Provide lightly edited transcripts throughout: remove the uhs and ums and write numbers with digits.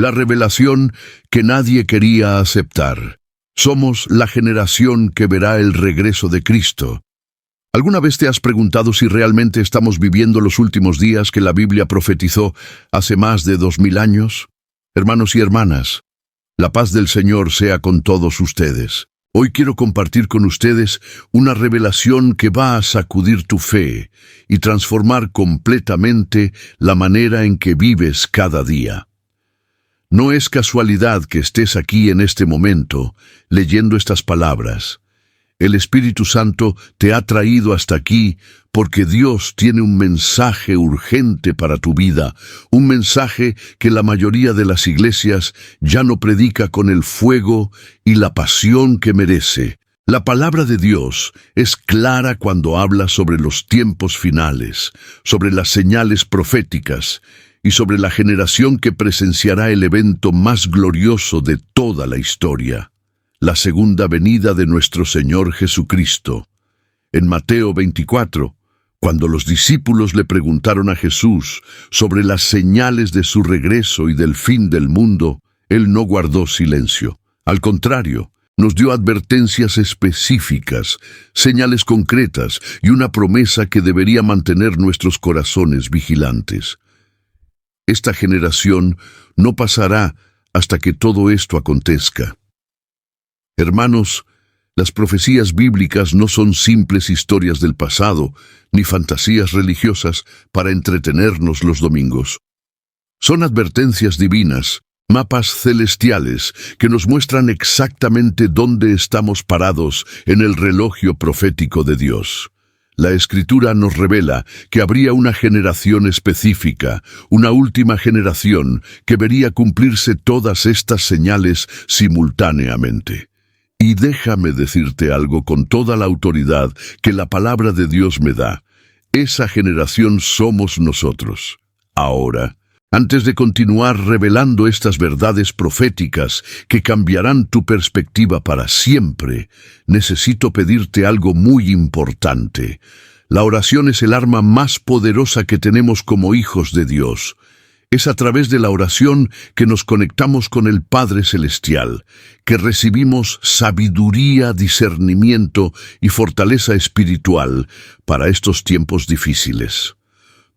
La revelación que nadie quería aceptar. Somos la generación que verá el regreso de Cristo. ¿Alguna vez te has preguntado si realmente estamos viviendo los últimos días que la Biblia profetizó hace más de 2000 años? Hermanos y hermanas, la paz del Señor sea con todos ustedes. Hoy quiero compartir con ustedes una revelación que va a sacudir tu fe y transformar completamente la manera en que vives cada día. No es casualidad que estés aquí en este momento, leyendo estas palabras. El Espíritu Santo te ha traído hasta aquí porque Dios tiene un mensaje urgente para tu vida, un mensaje que la mayoría de las iglesias ya no predica con el fuego y la pasión que merece. La palabra de Dios es clara cuando habla sobre los tiempos finales, sobre las señales proféticas y sobre la generación que presenciará el evento más glorioso de toda la historia. La segunda venida de nuestro Señor Jesucristo. En Mateo 24, cuando los discípulos le preguntaron a Jesús sobre las señales de su regreso y del fin del mundo, Él no guardó silencio. Al contrario, nos dio advertencias específicas, señales concretas y una promesa que debería mantener nuestros corazones vigilantes. Esta generación no pasará hasta que todo esto acontezca. Hermanos, las profecías bíblicas no son simples historias del pasado, ni fantasías religiosas para entretenernos los domingos. Son advertencias divinas, mapas celestiales que nos muestran exactamente dónde estamos parados en el reloj profético de Dios. La Escritura nos revela que habría una generación específica, una última generación que vería cumplirse todas estas señales simultáneamente. Y déjame decirte algo con toda la autoridad que la palabra de Dios me da. Esa generación somos nosotros. Ahora, antes de continuar revelando estas verdades proféticas que cambiarán tu perspectiva para siempre, necesito pedirte algo muy importante. La oración es el arma más poderosa que tenemos como hijos de Dios. Es a través de la oración que nos conectamos con el Padre Celestial, que recibimos sabiduría, discernimiento y fortaleza espiritual para estos tiempos difíciles.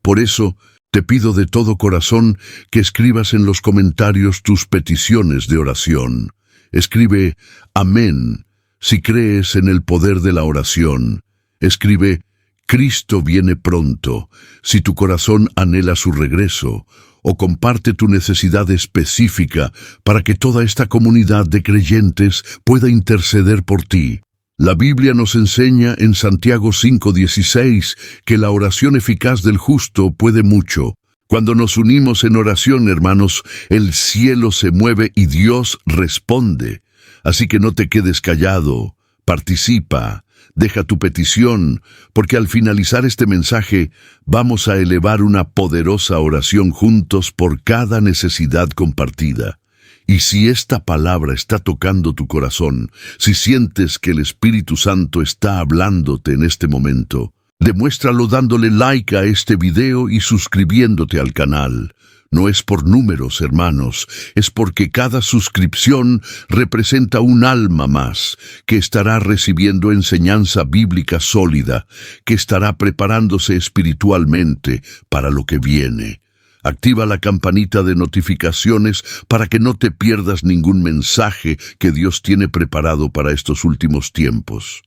Por eso, te pido de todo corazón que escribas en los comentarios tus peticiones de oración. Escribe Amén si crees en el poder de la oración. Escribe Cristo viene pronto si tu corazón anhela su regreso, o comparte tu necesidad específica para que toda esta comunidad de creyentes pueda interceder por ti. La Biblia nos enseña en Santiago 5:16 que la oración eficaz del justo puede mucho. Cuando nos unimos en oración, hermanos, el cielo se mueve y Dios responde. Así que no te quedes callado, participa, deja tu petición, porque al finalizar este mensaje vamos a elevar una poderosa oración juntos por cada necesidad compartida. Y si esta palabra está tocando tu corazón, si sientes que el Espíritu Santo está hablándote en este momento, demuéstralo dándole like a este video y suscribiéndote al canal. No es por números, hermanos, es porque cada suscripción representa un alma más, que estará recibiendo enseñanza bíblica sólida, que estará preparándose espiritualmente para lo que viene. Activa la campanita de notificaciones para que no te pierdas ningún mensaje que Dios tiene preparado para estos últimos tiempos.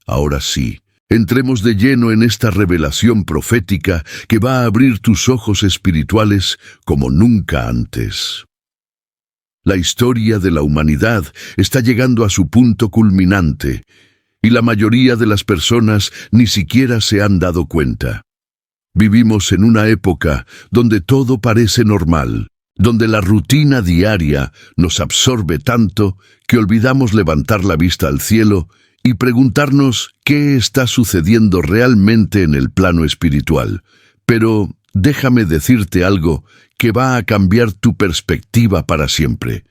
Ahora sí, entremos de lleno en esta revelación profética que va a abrir tus ojos espirituales como nunca antes. La historia de la humanidad está llegando a su punto culminante, y la mayoría de las personas ni siquiera se han dado cuenta. Vivimos en una época donde todo parece normal, donde la rutina diaria nos absorbe tanto que olvidamos levantar la vista al cielo y preguntarnos qué está sucediendo realmente en el plano espiritual. Pero déjame decirte algo que va a cambiar tu perspectiva para siempre.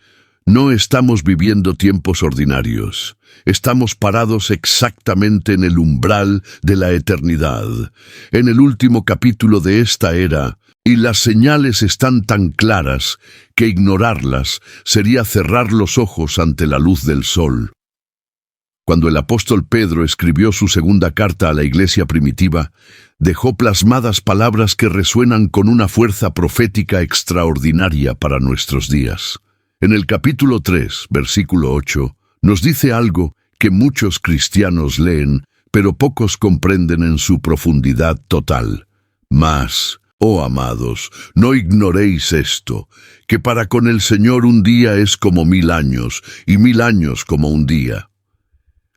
No estamos viviendo tiempos ordinarios. Estamos parados exactamente en el umbral de la eternidad. En el último capítulo de esta era, Y las señales están tan claras que ignorarlas sería cerrar los ojos ante la luz del sol. Cuando el apóstol Pedro escribió su segunda carta a la iglesia primitiva, dejó plasmadas palabras que resuenan con una fuerza profética extraordinaria para nuestros días. En el capítulo 3, versículo 8, nos dice algo que muchos cristianos leen, pero pocos comprenden en su profundidad total. Mas, oh amados, no ignoréis esto, que para con el Señor un día es como 1000 años, y 1000 años como un día.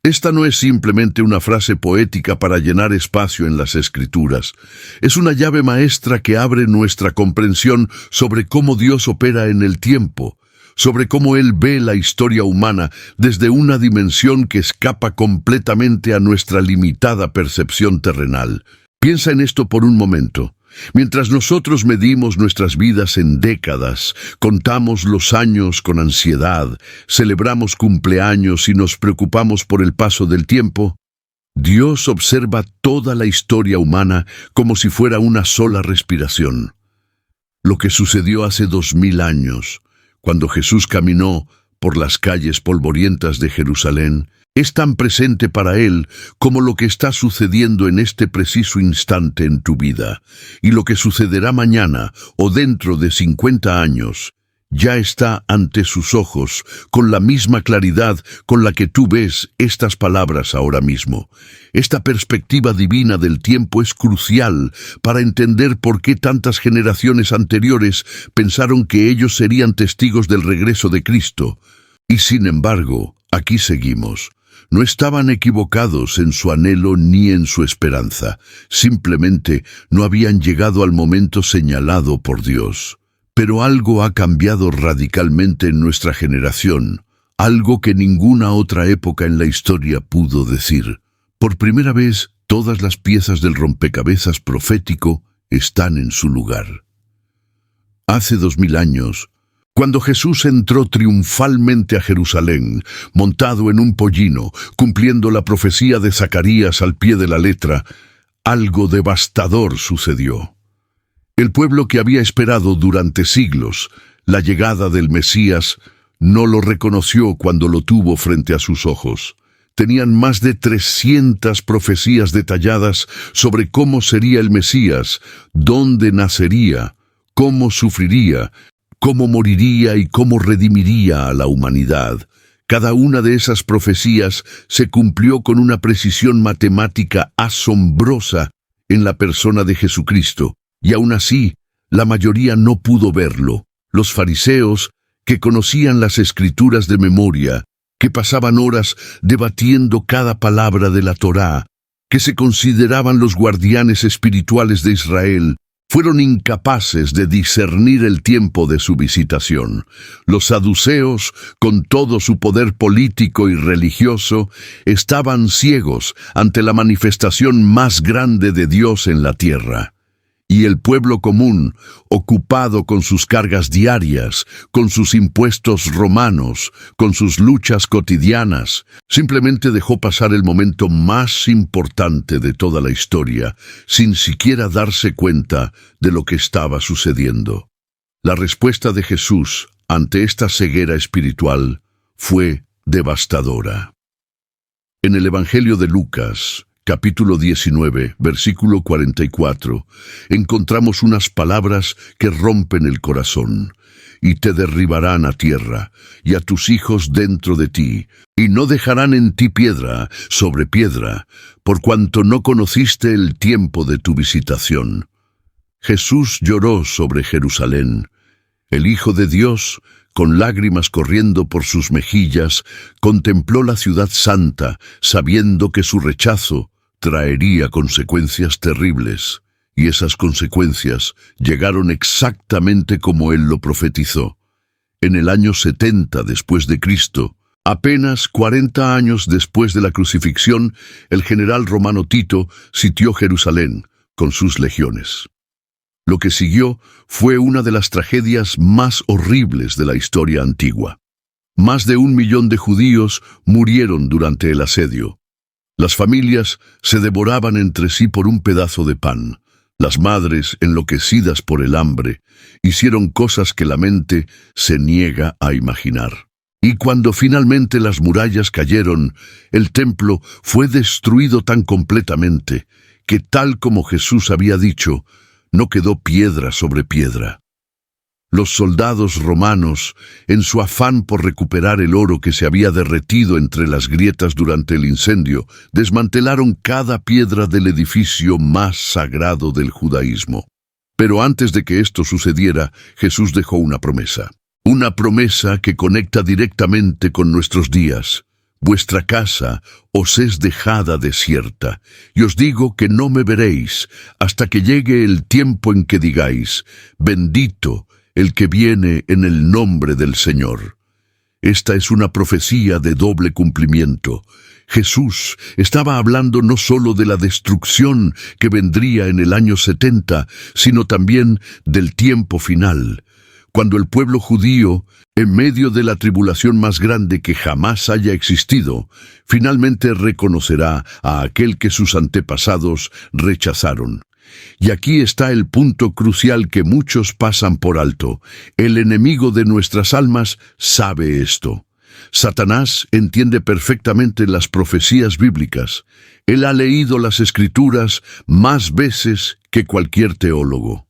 Esta no es simplemente una frase poética para llenar espacio en las Escrituras. Es una llave maestra que abre nuestra comprensión sobre cómo Dios opera en el tiempo, sobre cómo Él ve la historia humana desde una dimensión que escapa completamente a nuestra limitada percepción terrenal. Piensa en esto por un momento. Mientras nosotros medimos nuestras vidas en décadas, contamos los años con ansiedad, celebramos cumpleaños y nos preocupamos por el paso del tiempo, Dios observa toda la historia humana como si fuera una sola respiración. Lo que sucedió hace 2000 años, cuando Jesús caminó por las calles polvorientas de Jerusalén, es tan presente para Él como lo que está sucediendo en este preciso instante en tu vida. Y lo que sucederá mañana o dentro de 50 años ya está ante sus ojos con la misma claridad con la que tú ves estas palabras ahora mismo. Esta perspectiva divina del tiempo es crucial para entender por qué tantas generaciones anteriores pensaron que ellos serían testigos del regreso de Cristo. Y sin embargo, aquí seguimos. No estaban equivocados en su anhelo ni en su esperanza. Simplemente no habían llegado al momento señalado por Dios. Pero algo ha cambiado radicalmente en nuestra generación, algo que ninguna otra época en la historia pudo decir. Por primera vez, todas las piezas del rompecabezas profético están en su lugar. Hace 2000 años, cuando Jesús entró triunfalmente a Jerusalén, montado en un pollino, cumpliendo la profecía de Zacarías al pie de la letra, algo devastador sucedió. El pueblo que había esperado durante siglos la llegada del Mesías no lo reconoció cuando lo tuvo frente a sus ojos. Tenían más de 300 profecías detalladas sobre cómo sería el Mesías, dónde nacería, cómo sufriría, cómo moriría y cómo redimiría a la humanidad. Cada una de esas profecías se cumplió con una precisión matemática asombrosa en la persona de Jesucristo, y aún así, la mayoría no pudo verlo. Los fariseos, que conocían las Escrituras de memoria, que pasaban horas debatiendo cada palabra de la Torá, que se consideraban los guardianes espirituales de Israel, fueron incapaces de discernir el tiempo de su visitación. Los saduceos, con todo su poder político y religioso, estaban ciegos ante la manifestación más grande de Dios en la tierra. Y el pueblo común, ocupado con sus cargas diarias, con sus impuestos romanos, con sus luchas cotidianas, simplemente dejó pasar el momento más importante de toda la historia, sin siquiera darse cuenta de lo que estaba sucediendo. La respuesta de Jesús ante esta ceguera espiritual fue devastadora. En el Evangelio de Lucas, capítulo 19, versículo 44, encontramos unas palabras que rompen el corazón. Y te derribarán a tierra, y a tus hijos dentro de ti, y no dejarán en ti piedra sobre piedra, por cuanto no conociste el tiempo de tu visitación. Jesús lloró sobre Jerusalén. El Hijo de Dios, con lágrimas corriendo por sus mejillas, contempló la ciudad santa, sabiendo que su rechazo traería consecuencias terribles, y esas consecuencias llegaron exactamente como Él lo profetizó. En el año 70 después de Cristo, apenas 40 años después de la crucifixión, el general romano Tito sitió Jerusalén con sus legiones. Lo que siguió fue una de las tragedias más horribles de la historia antigua. Más de 1 millón de judíos murieron durante el asedio. Las familias se devoraban entre sí por un pedazo de pan. Las madres, enloquecidas por el hambre, hicieron cosas que la mente se niega a imaginar. Y cuando finalmente las murallas cayeron, el templo fue destruido tan completamente que, tal como Jesús había dicho, no quedó piedra sobre piedra. Los soldados romanos, en su afán por recuperar el oro que se había derretido entre las grietas durante el incendio, desmantelaron cada piedra del edificio más sagrado del judaísmo. Pero antes de que esto sucediera, Jesús dejó una promesa. Una promesa que conecta directamente con nuestros días. Vuestra casa os es dejada desierta, y os digo que no me veréis hasta que llegue el tiempo en que digáis, bendito el que viene en el nombre del Señor. Esta es una profecía de doble cumplimiento. Jesús estaba hablando no solo de la destrucción que vendría en el año 70, sino también del tiempo final, cuando el pueblo judío, en medio de la tribulación más grande que jamás haya existido, finalmente reconocerá a aquel que sus antepasados rechazaron. Y aquí está el punto crucial que muchos pasan por alto. El enemigo de nuestras almas sabe esto. Satanás entiende perfectamente las profecías bíblicas. Él ha leído las Escrituras más veces que cualquier teólogo.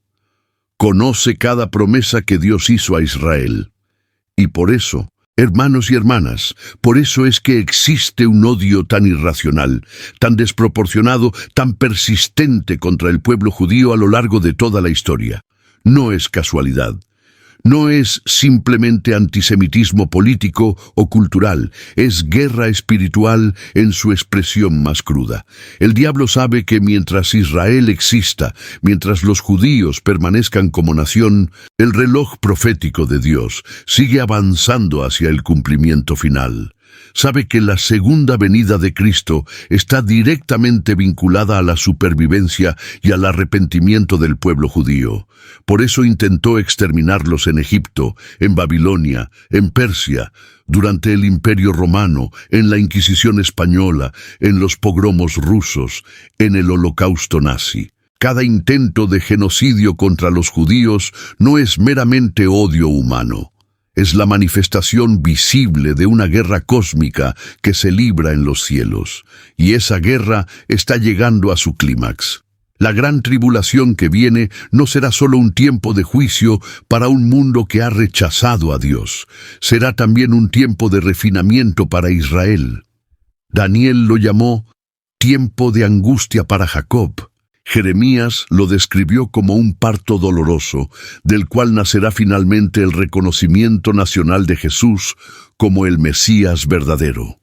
Conoce cada promesa que Dios hizo a Israel. Y por eso, hermanos y hermanas, por eso es que existe un odio tan irracional, tan desproporcionado, tan persistente contra el pueblo judío a lo largo de toda la historia. No es casualidad. No es simplemente antisemitismo político o cultural, es guerra espiritual en su expresión más cruda. El diablo sabe que mientras Israel exista, mientras los judíos permanezcan como nación, el reloj profético de Dios sigue avanzando hacia el cumplimiento final. Sabe que la segunda venida de Cristo está directamente vinculada a la supervivencia y al arrepentimiento del pueblo judío. Por eso intentó exterminarlos en Egipto, en Babilonia, en Persia, durante el Imperio Romano, en la Inquisición española, en los pogromos rusos, en el Holocausto nazi. Cada intento de genocidio contra los judíos no es meramente odio humano. Es la manifestación visible de una guerra cósmica que se libra en los cielos, y esa guerra está llegando a su clímax. La gran tribulación que viene no será solo un tiempo de juicio para un mundo que ha rechazado a Dios, será también un tiempo de refinamiento para Israel. Daniel lo llamó tiempo de angustia para Jacob. Jeremías lo describió como un parto doloroso, del cual nacerá finalmente el reconocimiento nacional de Jesús como el Mesías verdadero.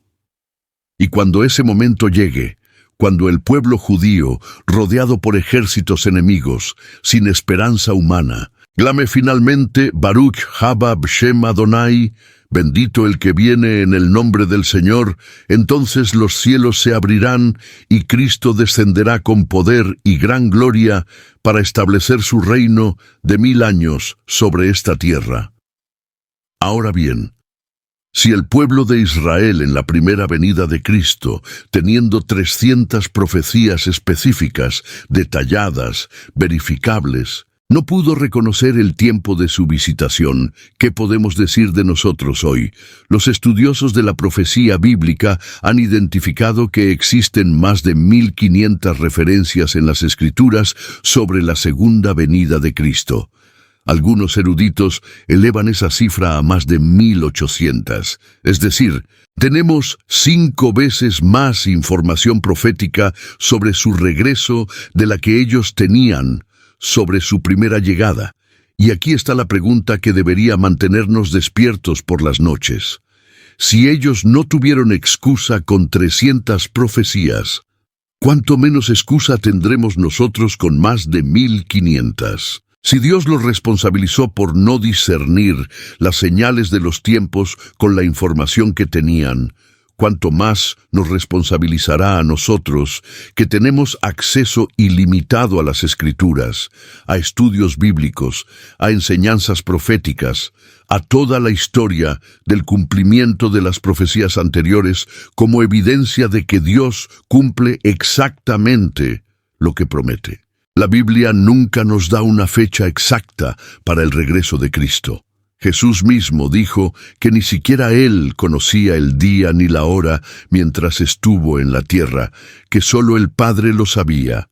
Y cuando ese momento llegue, cuando el pueblo judío, rodeado por ejércitos enemigos, sin esperanza humana, clame finalmente Baruch haba B'Shem Adonai, bendito el que viene en el nombre del Señor, entonces los cielos se abrirán y Cristo descenderá con poder y gran gloria para establecer su reino de 1000 años sobre esta tierra. Ahora bien, si el pueblo de Israel en la primera venida de Cristo, teniendo 300 profecías específicas, detalladas, verificables, no pudo reconocer el tiempo de su visitación, ¿qué podemos decir de nosotros hoy? Los estudiosos de la profecía bíblica han identificado que existen más de 1500 referencias en las Escrituras sobre la segunda venida de Cristo. Algunos eruditos elevan esa cifra a más de 1800, es decir, tenemos 5 veces más información profética sobre su regreso de la que ellos tenían sobre su primera llegada. Y aquí está la pregunta que debería mantenernos despiertos por las noches. Si ellos no tuvieron excusa con 300 profecías, ¿cuánto menos excusa tendremos nosotros con más de 1500? Si Dios los responsabilizó por no discernir las señales de los tiempos con la información que tenían, cuánto más nos responsabilizará a nosotros, que tenemos acceso ilimitado a las Escrituras, a estudios bíblicos, a enseñanzas proféticas, a toda la historia del cumplimiento de las profecías anteriores como evidencia de que Dios cumple exactamente lo que promete. La Biblia nunca nos da una fecha exacta para el regreso de Cristo. Jesús mismo dijo que ni siquiera Él conocía el día ni la hora mientras estuvo en la tierra, que solo el Padre lo sabía.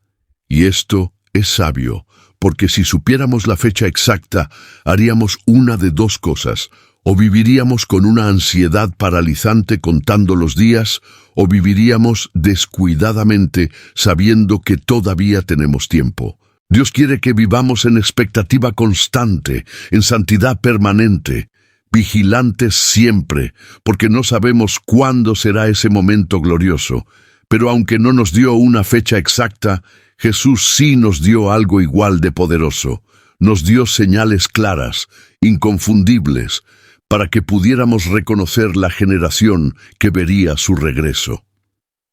Y esto es sabio, porque si supiéramos la fecha exacta, haríamos una de dos cosas: o viviríamos con una ansiedad paralizante contando los días, o viviríamos descuidadamente sabiendo que todavía tenemos tiempo. Dios quiere que vivamos en expectativa constante, en santidad permanente, vigilantes siempre, porque no sabemos cuándo será ese momento glorioso. Pero aunque no nos dio una fecha exacta, Jesús sí nos dio algo igual de poderoso. Nos dio señales claras, inconfundibles, para que pudiéramos reconocer la generación que vería su regreso.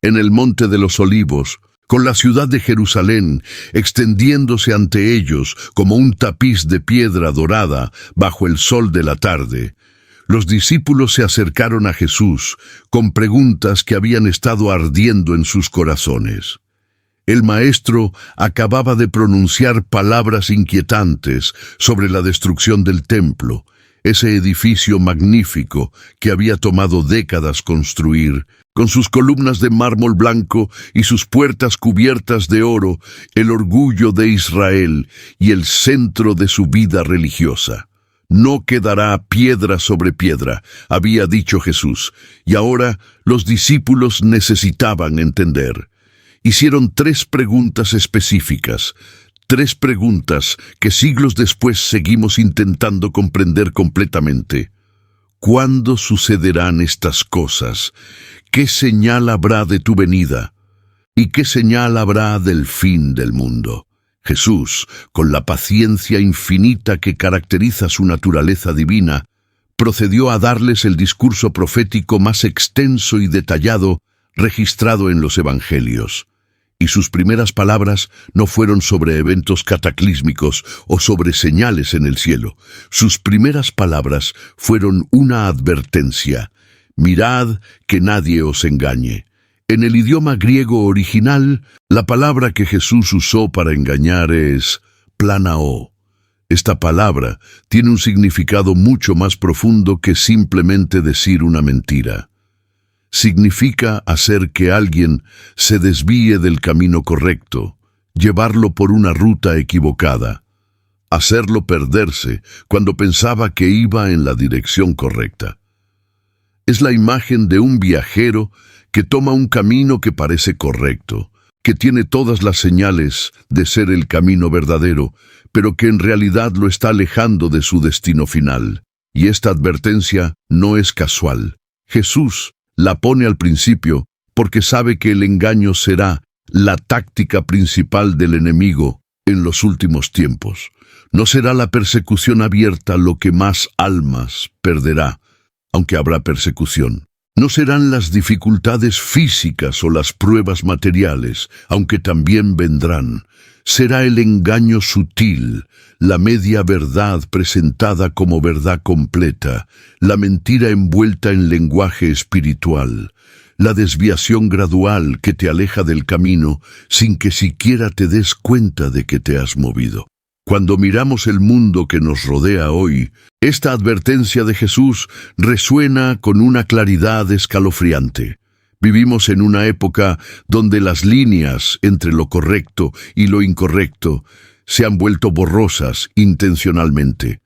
En el Monte de los Olivos, con la ciudad de Jerusalén extendiéndose ante ellos como un tapiz de piedra dorada bajo el sol de la tarde, los discípulos se acercaron a Jesús con preguntas que habían estado ardiendo en sus corazones. El Maestro acababa de pronunciar palabras inquietantes sobre la destrucción del templo, ese edificio magnífico que había tomado décadas construir, con sus columnas de mármol blanco y sus puertas cubiertas de oro, el orgullo de Israel y el centro de su vida religiosa. No quedará piedra sobre piedra, había dicho Jesús, y ahora los discípulos necesitaban entender. Hicieron 3 preguntas específicas, 3 preguntas que siglos después seguimos intentando comprender completamente. ¿Cuándo sucederán estas cosas? ¿Qué señal habrá de tu venida? ¿Y qué señal habrá del fin del mundo? Jesús, con la paciencia infinita que caracteriza su naturaleza divina, procedió a darles el discurso profético más extenso y detallado registrado en los Evangelios. Y sus primeras palabras no fueron sobre eventos cataclísmicos o sobre señales en el cielo. Sus primeras palabras fueron una advertencia: mirad que nadie os engañe. En el idioma griego original, la palabra que Jesús usó para engañar es planao. Esta palabra tiene un significado mucho más profundo que simplemente decir una mentira. Significa hacer que alguien se desvíe del camino correcto, llevarlo por una ruta equivocada, hacerlo perderse cuando pensaba que iba en la dirección correcta. Es la imagen de un viajero que toma un camino que parece correcto, que tiene todas las señales de ser el camino verdadero, pero que en realidad lo está alejando de su destino final. Y esta advertencia no es casual. Jesús la pone al principio porque sabe que el engaño será la táctica principal del enemigo en los últimos tiempos. No será la persecución abierta lo que más almas perderá, aunque habrá persecución. No serán las dificultades físicas o las pruebas materiales, aunque también vendrán. Será el engaño sutil, la media verdad presentada como verdad completa, la mentira envuelta en lenguaje espiritual, la desviación gradual que te aleja del camino sin que siquiera te des cuenta de que te has movido. Cuando miramos el mundo que nos rodea hoy, esta advertencia de Jesús resuena con una claridad escalofriante. Vivimos en una época donde las líneas entre lo correcto y lo incorrecto se han vuelto borrosas intencionalmente,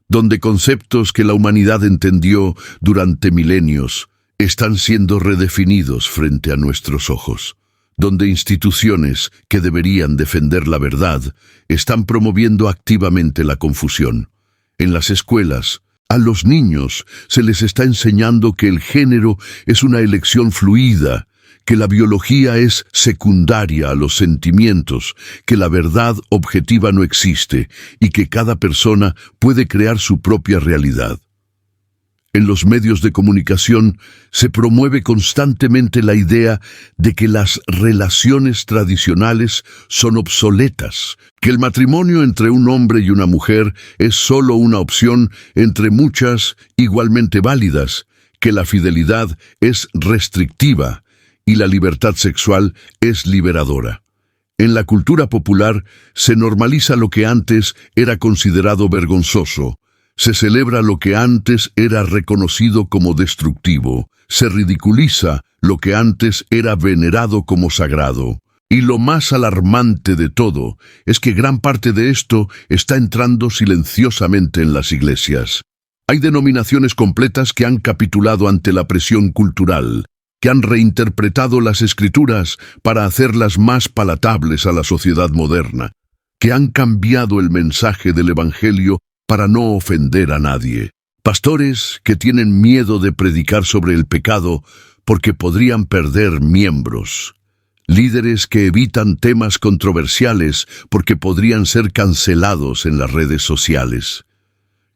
donde conceptos que la humanidad entendió durante milenios están siendo redefinidos frente a nuestros ojos, donde instituciones que deberían defender la verdad están promoviendo activamente la confusión. En las escuelas, a los niños se les está enseñando que el género es una elección fluida, que la biología es secundaria a los sentimientos, que la verdad objetiva no existe y que cada persona puede crear su propia realidad. En los medios de comunicación se promueve constantemente la idea de que las relaciones tradicionales son obsoletas, que el matrimonio entre un hombre y una mujer es solo una opción entre muchas igualmente válidas, que la fidelidad es restrictiva y la libertad sexual es liberadora. En la cultura popular se normaliza lo que antes era considerado vergonzoso, se celebra lo que antes era reconocido como destructivo, se ridiculiza lo que antes era venerado como sagrado. Y lo más alarmante de todo es que gran parte de esto está entrando silenciosamente en las iglesias. Hay denominaciones completas que han capitulado ante la presión cultural, que han reinterpretado las Escrituras para hacerlas más palatables a la sociedad moderna, que han cambiado el mensaje del Evangelio para no ofender a nadie. Pastores que tienen miedo de predicar sobre el pecado porque podrían perder miembros. Líderes que evitan temas controversiales porque podrían ser cancelados en las redes sociales.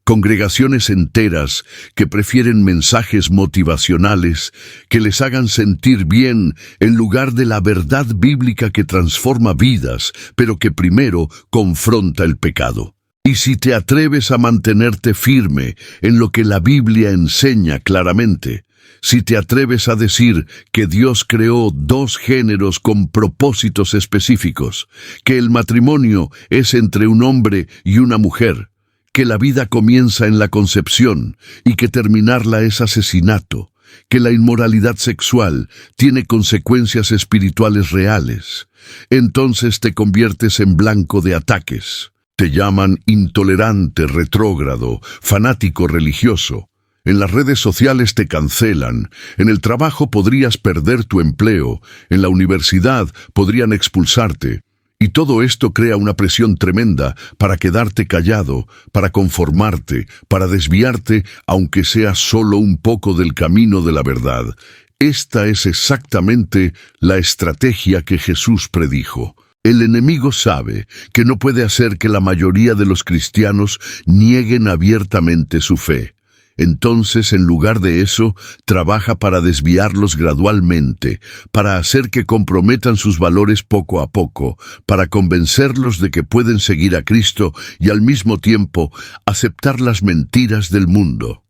Congregaciones enteras que prefieren mensajes motivacionales que les hagan sentir bien en lugar de la verdad bíblica que transforma vidas, pero que primero confronta el pecado. Y si te atreves a mantenerte firme en lo que la Biblia enseña claramente, si te atreves a decir que Dios creó dos géneros con propósitos específicos, que el matrimonio es entre un hombre y una mujer, que la vida comienza en la concepción y que terminarla es asesinato, que la inmoralidad sexual tiene consecuencias espirituales reales, entonces te conviertes en blanco de ataques. Te llaman intolerante, retrógrado, fanático religioso. En las redes sociales te cancelan, en el trabajo podrías perder tu empleo, en la universidad podrían expulsarte. Y todo esto crea una presión tremenda para quedarte callado, para conformarte, para desviarte, aunque sea solo un poco del camino de la verdad. Esta es exactamente la estrategia que Jesús predijo. El enemigo sabe que no puede hacer que la mayoría de los cristianos nieguen abiertamente su fe. Entonces, en lugar de eso, trabaja para desviarlos gradualmente, para hacer que comprometan sus valores poco a poco, para convencerlos de que pueden seguir a Cristo y al mismo tiempo aceptar las mentiras del mundo.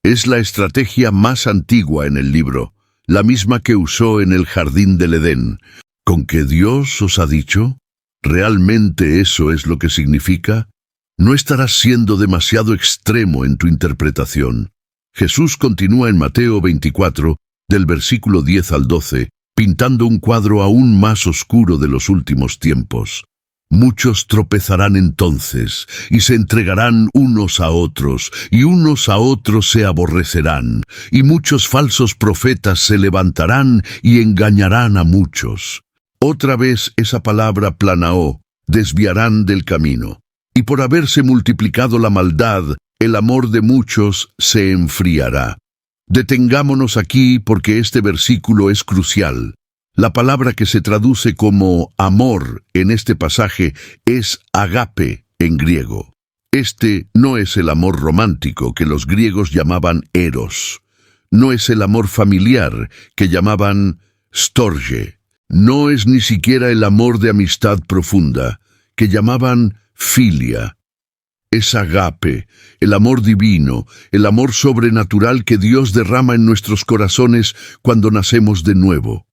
Es la estrategia más antigua en el libro, la misma que usó en el jardín del Edén. ¿Con que Dios os ha dicho? ¿Realmente eso es lo que significa? No estarás siendo demasiado extremo en tu interpretación. Jesús continúa en Mateo 24, del versículo 10 al 12, pintando un cuadro aún más oscuro de los últimos tiempos. Muchos tropezarán entonces, y se entregarán unos a otros, y unos a otros se aborrecerán, y muchos falsos profetas se levantarán y engañarán a muchos. Otra vez esa palabra planaó, desviarán del camino. Y por haberse multiplicado la maldad, el amor de muchos se enfriará. Detengámonos aquí porque este versículo es crucial. La palabra que se traduce como amor en este pasaje es agape en griego. Este no es el amor romántico que los griegos llamaban eros. No es el amor familiar que llamaban storge. No es ni siquiera el amor de amistad profunda que llamaban filia. Es agape, el amor divino, el amor sobrenatural que Dios derrama en nuestros corazones cuando nacemos de nuevo.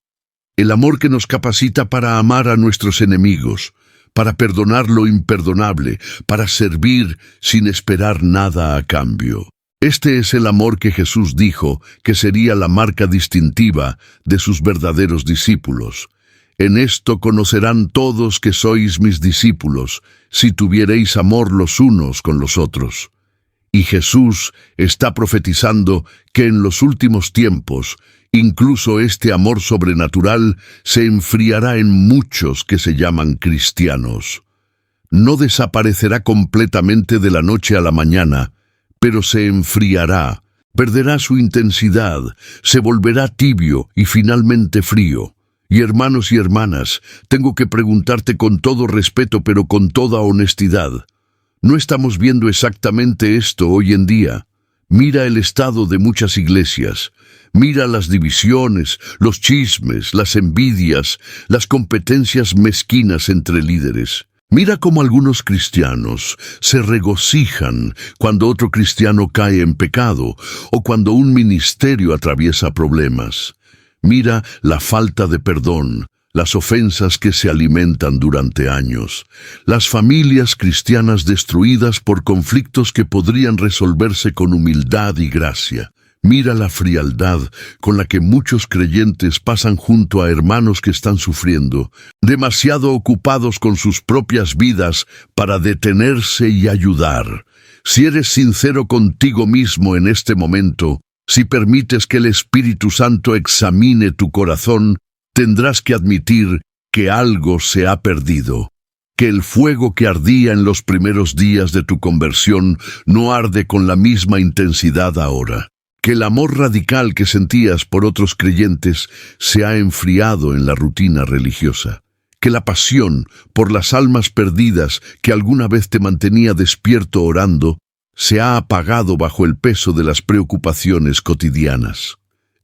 El amor que nos capacita para amar a nuestros enemigos, para perdonar lo imperdonable, para servir sin esperar nada a cambio. Este es el amor que Jesús dijo que sería la marca distintiva de sus verdaderos discípulos. En esto conocerán todos que sois mis discípulos, si tuviereis amor los unos con los otros. Y Jesús está profetizando que en los últimos tiempos, incluso este amor sobrenatural se enfriará en muchos que se llaman cristianos. No desaparecerá completamente de la noche a la mañana, pero se enfriará, perderá su intensidad, se volverá tibio y finalmente frío. Y hermanos y hermanas, tengo que preguntarte con todo respeto pero con toda honestidad. ¿No estamos viendo exactamente esto hoy en día? Mira el estado de muchas iglesias. Mira las divisiones, los chismes, las envidias, las competencias mezquinas entre líderes. Mira cómo algunos cristianos se regocijan cuando otro cristiano cae en pecado o cuando un ministerio atraviesa problemas. Mira la falta de perdón, las ofensas que se alimentan durante años, las familias cristianas destruidas por conflictos que podrían resolverse con humildad y gracia. Mira la frialdad con la que muchos creyentes pasan junto a hermanos que están sufriendo, demasiado ocupados con sus propias vidas para detenerse y ayudar. Si eres sincero contigo mismo en este momento, si permites que el Espíritu Santo examine tu corazón, tendrás que admitir que algo se ha perdido, que el fuego que ardía en los primeros días de tu conversión no arde con la misma intensidad ahora, que el amor radical que sentías por otros creyentes se ha enfriado en la rutina religiosa, que la pasión por las almas perdidas que alguna vez te mantenía despierto orando se ha apagado bajo el peso de las preocupaciones cotidianas.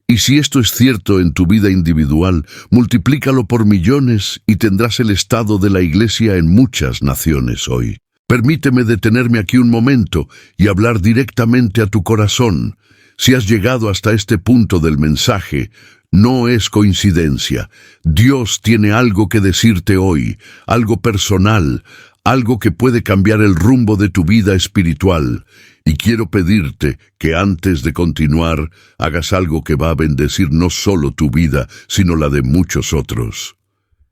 Y si esto es cierto en tu vida individual, multiplícalo por millones y tendrás el estado de la Iglesia en muchas naciones hoy. Permíteme detenerme aquí un momento y hablar directamente a tu corazón. Si has llegado hasta este punto del mensaje, no es coincidencia. Dios tiene algo que decirte hoy, algo personal, algo que puede cambiar el rumbo de tu vida espiritual. Y quiero pedirte que antes de continuar, hagas algo que va a bendecir no solo tu vida, sino la de muchos otros.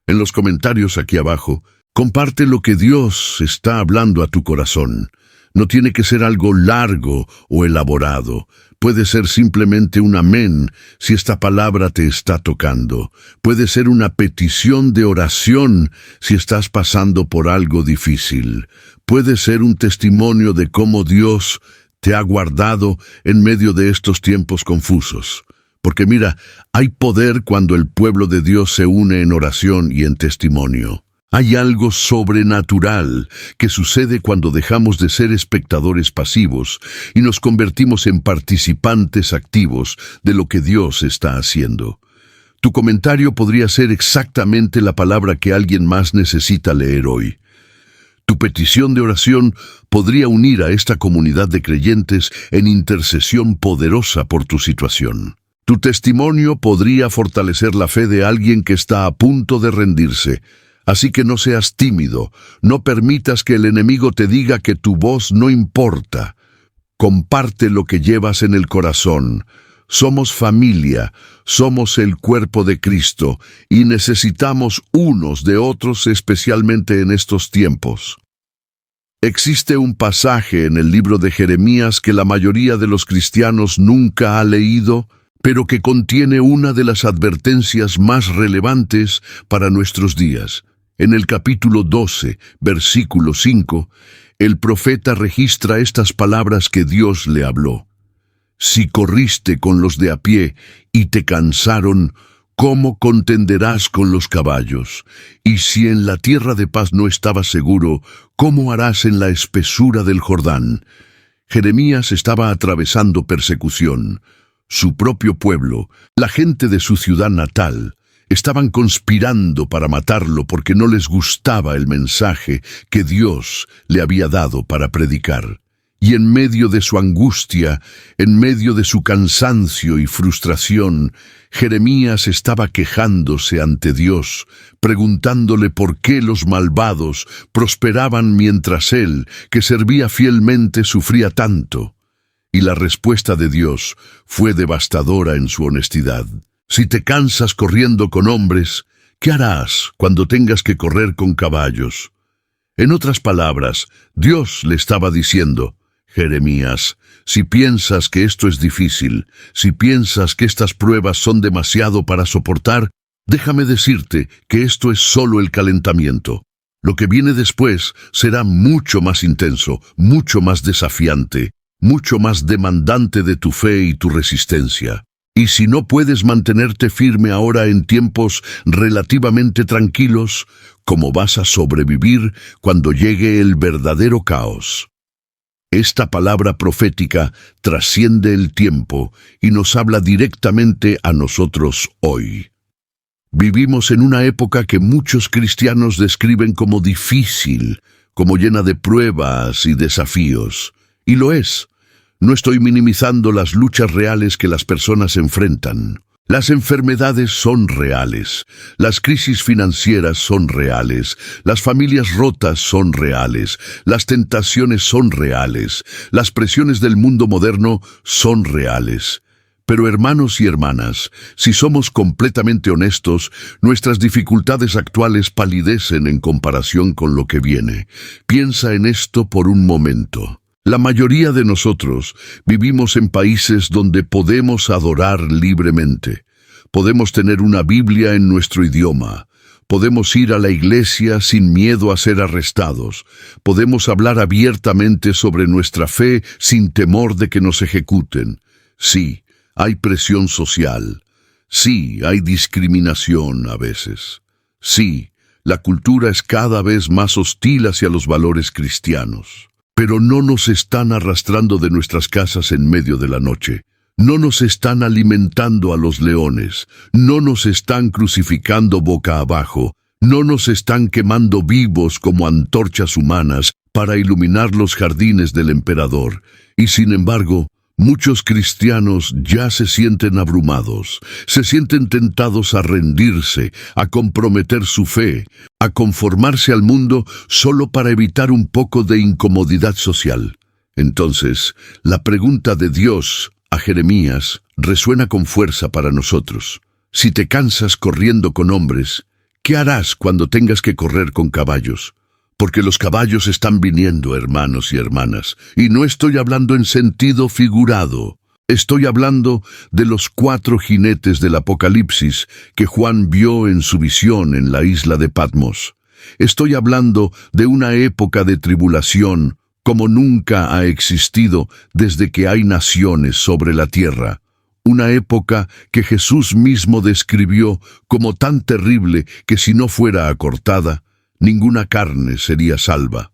En los comentarios aquí abajo, comparte lo que Dios está hablando a tu corazón. No tiene que ser algo largo o elaborado. Puede ser simplemente un amén si esta palabra te está tocando. Puede ser una petición de oración si estás pasando por algo difícil. Puede ser un testimonio de cómo Dios te ha guardado en medio de estos tiempos confusos. Porque mira, hay poder cuando el pueblo de Dios se une en oración y en testimonio. Hay algo sobrenatural que sucede cuando dejamos de ser espectadores pasivos y nos convertimos en participantes activos de lo que Dios está haciendo. Tu comentario podría ser exactamente la palabra que alguien más necesita leer hoy. Tu petición de oración podría unir a esta comunidad de creyentes en intercesión poderosa por tu situación. Tu testimonio podría fortalecer la fe de alguien que está a punto de rendirse. Así que no seas tímido, no permitas que el enemigo te diga que tu voz no importa. Comparte lo que llevas en el corazón. Somos familia, somos el cuerpo de Cristo y necesitamos unos de otros, especialmente en estos tiempos. Existe un pasaje en el libro de Jeremías que la mayoría de los cristianos nunca ha leído, pero que contiene una de las advertencias más relevantes para nuestros días. En el capítulo 12, versículo 5, el profeta registra estas palabras que Dios le habló. Si corriste con los de a pie y te cansaron, ¿cómo contenderás con los caballos? Y si en la tierra de paz no estabas seguro, ¿cómo harás en la espesura del Jordán? Jeremías estaba atravesando persecución. Su propio pueblo, la gente de su ciudad natal, estaban conspirando para matarlo porque no les gustaba el mensaje que Dios le había dado para predicar. Y en medio de su angustia, en medio de su cansancio y frustración, Jeremías estaba quejándose ante Dios, preguntándole por qué los malvados prosperaban mientras él, que servía fielmente, sufría tanto. Y la respuesta de Dios fue devastadora en su honestidad. Si te cansas corriendo con hombres, ¿qué harás cuando tengas que correr con caballos? En otras palabras, Dios le estaba diciendo, Jeremías, si piensas que esto es difícil, si piensas que estas pruebas son demasiado para soportar, déjame decirte que esto es solo el calentamiento. Lo que viene después será mucho más intenso, mucho más desafiante, mucho más demandante de tu fe y tu resistencia. Y si no puedes mantenerte firme ahora en tiempos relativamente tranquilos, ¿cómo vas a sobrevivir cuando llegue el verdadero caos? Esta palabra profética trasciende el tiempo y nos habla directamente a nosotros hoy. Vivimos en una época que muchos cristianos describen como difícil, como llena de pruebas y desafíos. Y lo es. No estoy minimizando las luchas reales que las personas enfrentan. Las enfermedades son reales, las crisis financieras son reales, las familias rotas son reales, las tentaciones son reales, las presiones del mundo moderno son reales. Pero hermanos y hermanas, si somos completamente honestos, nuestras dificultades actuales palidecen en comparación con lo que viene. Piensa en esto por un momento. La mayoría de nosotros vivimos en países donde podemos adorar libremente. Podemos tener una Biblia en nuestro idioma. Podemos ir a la iglesia sin miedo a ser arrestados. Podemos hablar abiertamente sobre nuestra fe sin temor de que nos ejecuten. Sí, hay presión social. Sí, hay discriminación a veces. Sí, la cultura es cada vez más hostil hacia los valores cristianos. Pero no nos están arrastrando de nuestras casas en medio de la noche. No nos están alimentando a los leones. No nos están crucificando boca abajo. No nos están quemando vivos como antorchas humanas para iluminar los jardines del emperador. Y sin embargo, muchos cristianos ya se sienten abrumados, se sienten tentados a rendirse, a comprometer su fe, a conformarse al mundo solo para evitar un poco de incomodidad social. Entonces, la pregunta de Dios a Jeremías resuena con fuerza para nosotros. Si te cansas corriendo con hombres, ¿qué harás cuando tengas que correr con caballos? Porque los caballos están viniendo, hermanos y hermanas, y no estoy hablando en sentido figurado. Estoy hablando de los 4 jinetes del Apocalipsis que Juan vio en su visión en la isla de Patmos. Estoy hablando de una época de tribulación como nunca ha existido desde que hay naciones sobre la tierra. Una época que Jesús mismo describió como tan terrible que si no fuera acortada, ninguna carne sería salva.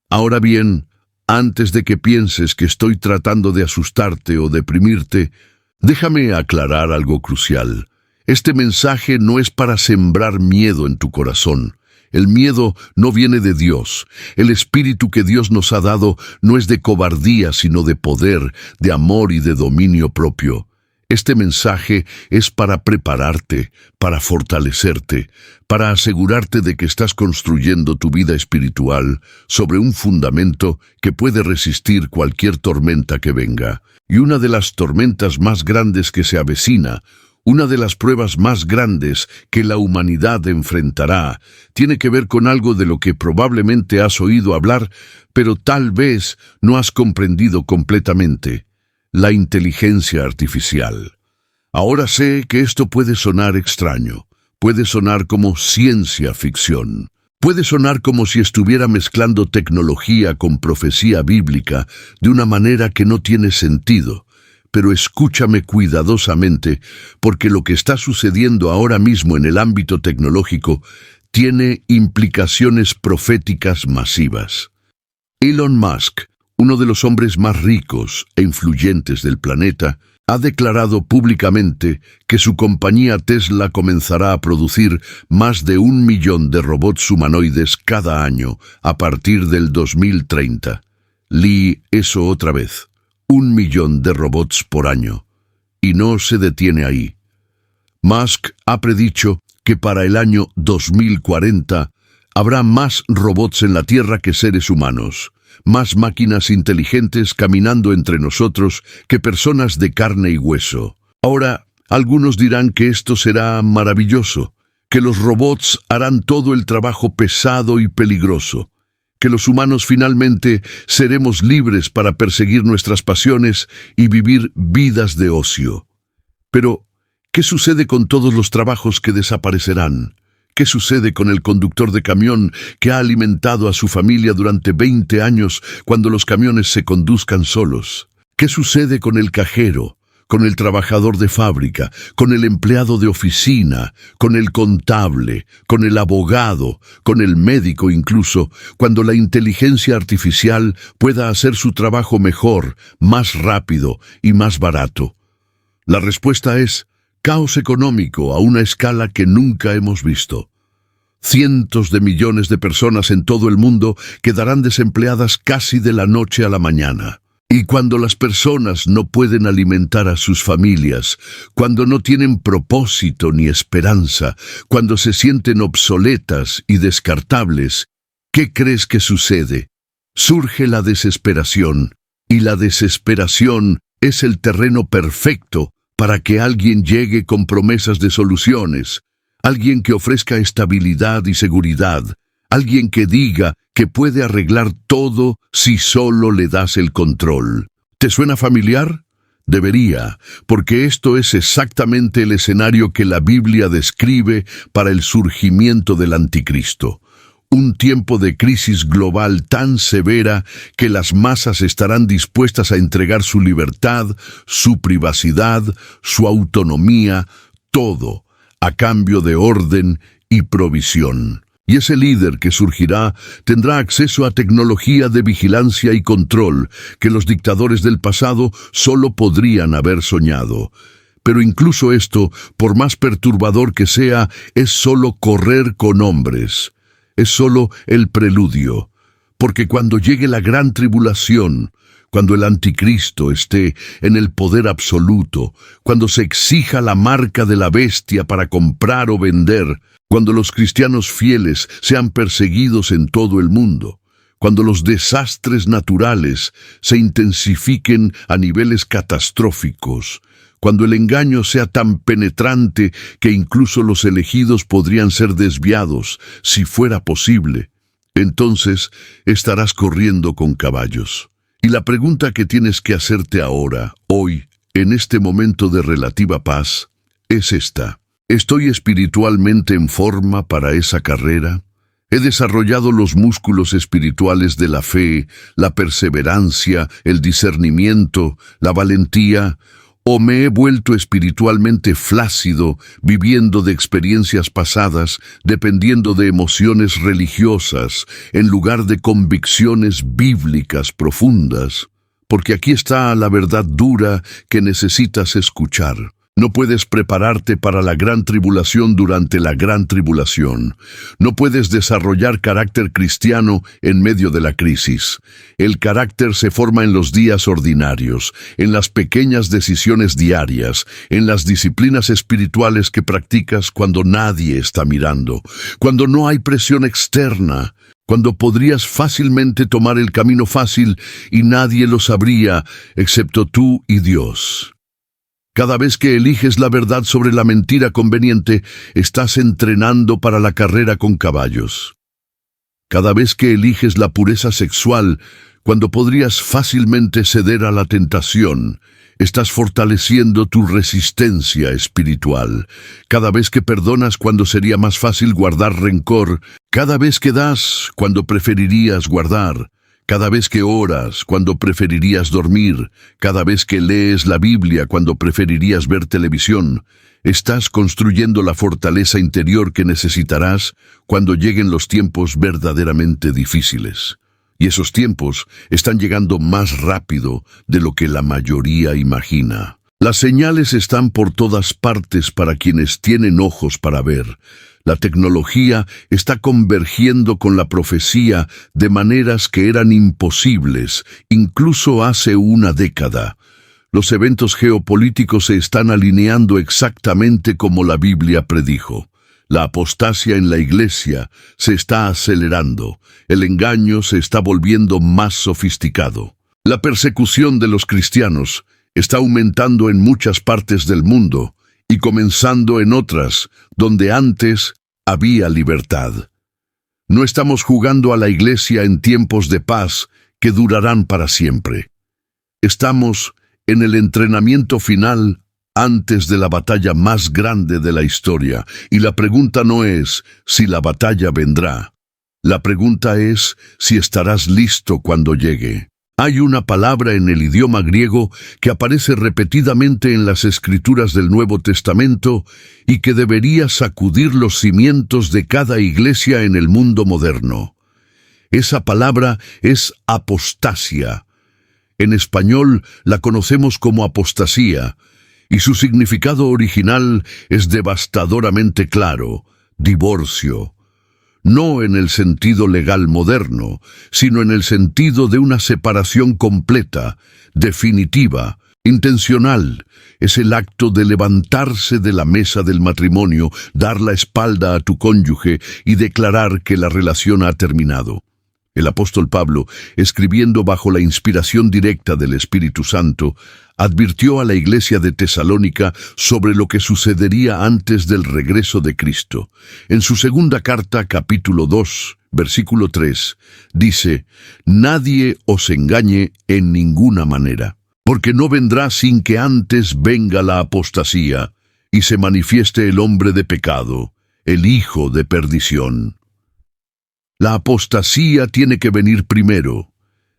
Ahora bien, antes de que pienses que estoy tratando de asustarte o deprimirte, déjame aclarar algo crucial. Este mensaje no es para sembrar miedo en tu corazón. El miedo no viene de Dios. El espíritu que Dios nos ha dado no es de cobardía, sino de poder, de amor y de dominio propio. Este mensaje es para prepararte, para fortalecerte, para asegurarte de que estás construyendo tu vida espiritual sobre un fundamento que puede resistir cualquier tormenta que venga. Y una de las tormentas más grandes que se avecina, una de las pruebas más grandes que la humanidad enfrentará, tiene que ver con algo de lo que probablemente has oído hablar, pero tal vez no has comprendido completamente: la inteligencia artificial. Ahora sé que esto puede sonar extraño, puede sonar como ciencia ficción, puede sonar como si estuviera mezclando tecnología con profecía bíblica de una manera que no tiene sentido. Pero escúchame cuidadosamente, porque lo que está sucediendo ahora mismo en el ámbito tecnológico tiene implicaciones proféticas masivas. Elon Musk, uno de los hombres más ricos e influyentes del planeta, ha declarado públicamente que su compañía Tesla comenzará a producir más de 1 millón de robots humanoides cada año a partir del 2030. Lee eso otra vez: 1 millón de robots por año. Y no se detiene ahí. Musk ha predicho que para el año 2040 habrá más robots en la Tierra que seres humanos, más máquinas inteligentes caminando entre nosotros que personas de carne y hueso. Ahora, algunos dirán que esto será maravilloso, que los robots harán todo el trabajo pesado y peligroso, que los humanos finalmente seremos libres para perseguir nuestras pasiones y vivir vidas de ocio. Pero, ¿qué sucede con todos los trabajos que desaparecerán? ¿Qué sucede con el conductor de camión que ha alimentado a su familia durante 20 años cuando los camiones se conduzcan solos? ¿Qué sucede con el cajero, con el trabajador de fábrica, con el empleado de oficina, con el contable, con el abogado, con el médico incluso, cuando la inteligencia artificial pueda hacer su trabajo mejor, más rápido y más barato? La respuesta es caos económico a una escala que nunca hemos visto. Cientos de millones de personas en todo el mundo quedarán desempleadas casi de la noche a la mañana. Y cuando las personas no pueden alimentar a sus familias, cuando no tienen propósito ni esperanza, cuando se sienten obsoletas y descartables, ¿qué crees que sucede? Surge la desesperación, y la desesperación es el terreno perfecto para que alguien llegue con promesas de soluciones, alguien que ofrezca estabilidad y seguridad, alguien que diga que puede arreglar todo si solo le das el control. ¿Te suena familiar? Debería, porque esto es exactamente el escenario que la Biblia describe para el surgimiento del anticristo. Un tiempo de crisis global tan severa que las masas estarán dispuestas a entregar su libertad, su privacidad, su autonomía, todo, a cambio de orden y provisión. Y ese líder que surgirá tendrá acceso a tecnología de vigilancia y control que los dictadores del pasado solo podrían haber soñado. Pero incluso esto, por más perturbador que sea, es solo correr con hombres. Es solo el preludio. Porque cuando llegue la gran tribulación, cuando el anticristo esté en el poder absoluto, cuando se exija la marca de la bestia para comprar o vender, cuando los cristianos fieles sean perseguidos en todo el mundo, cuando los desastres naturales se intensifiquen a niveles catastróficos, cuando el engaño sea tan penetrante que incluso los elegidos podrían ser desviados, si fuera posible, entonces estarás corriendo con caballos. Y la pregunta que tienes que hacerte ahora, hoy, en este momento de relativa paz, es esta. ¿Estoy espiritualmente en forma para esa carrera? ¿He desarrollado los músculos espirituales de la fe, la perseverancia, el discernimiento, la valentía? ¿O me he vuelto espiritualmente flácido, viviendo de experiencias pasadas, dependiendo de emociones religiosas, en lugar de convicciones bíblicas profundas? Porque aquí está la verdad dura que necesitas escuchar. No puedes prepararte para la gran tribulación durante la gran tribulación. No puedes desarrollar carácter cristiano en medio de la crisis. El carácter se forma en los días ordinarios, en las pequeñas decisiones diarias, en las disciplinas espirituales que practicas cuando nadie está mirando, cuando no hay presión externa, cuando podrías fácilmente tomar el camino fácil y nadie lo sabría excepto tú y Dios. Cada vez que eliges la verdad sobre la mentira conveniente, estás entrenando para la carrera con caballos. Cada vez que eliges la pureza sexual, cuando podrías fácilmente ceder a la tentación, estás fortaleciendo tu resistencia espiritual. Cada vez que perdonas cuando sería más fácil guardar rencor, cada vez que das cuando preferirías guardar, cada vez que oras, cuando preferirías dormir, cada vez que lees la Biblia, cuando preferirías ver televisión, estás construyendo la fortaleza interior que necesitarás cuando lleguen los tiempos verdaderamente difíciles. Y esos tiempos están llegando más rápido de lo que la mayoría imagina. Las señales están por todas partes para quienes tienen ojos para ver. La tecnología está convergiendo con la profecía de maneras que eran imposibles, incluso hace una década. Los eventos geopolíticos se están alineando exactamente como la Biblia predijo. La apostasia en la iglesia se está acelerando. El engaño se está volviendo más sofisticado. La persecución de los cristianos está aumentando en muchas partes del mundo y comenzando en otras donde antes había libertad. No estamos jugando a la iglesia en tiempos de paz que durarán para siempre. Estamos en el entrenamiento final antes de la batalla más grande de la historia, y la pregunta no es si la batalla vendrá. La pregunta es si estarás listo cuando llegue. Hay una palabra en el idioma griego que aparece repetidamente en las escrituras del Nuevo Testamento y que debería sacudir los cimientos de cada iglesia en el mundo moderno. Esa palabra es apostasia. En español la conocemos como apostasía, y su significado original es devastadoramente claro: divorcio. no en el sentido legal moderno, sino en el sentido de una separación completa, definitiva, intencional. Es el acto de levantarse de la mesa del matrimonio, dar la espalda a tu cónyuge y declarar que la relación ha terminado. El apóstol Pablo, escribiendo bajo la inspiración directa del Espíritu Santo, advirtió a la iglesia de Tesalónica sobre lo que sucedería antes del regreso de Cristo. En su segunda carta, capítulo 2, versículo 3, dice: «Nadie os engañe en ninguna manera, porque no vendrá sin que antes venga la apostasía y se manifieste el hombre de pecado, el hijo de perdición». La apostasía tiene que venir primero.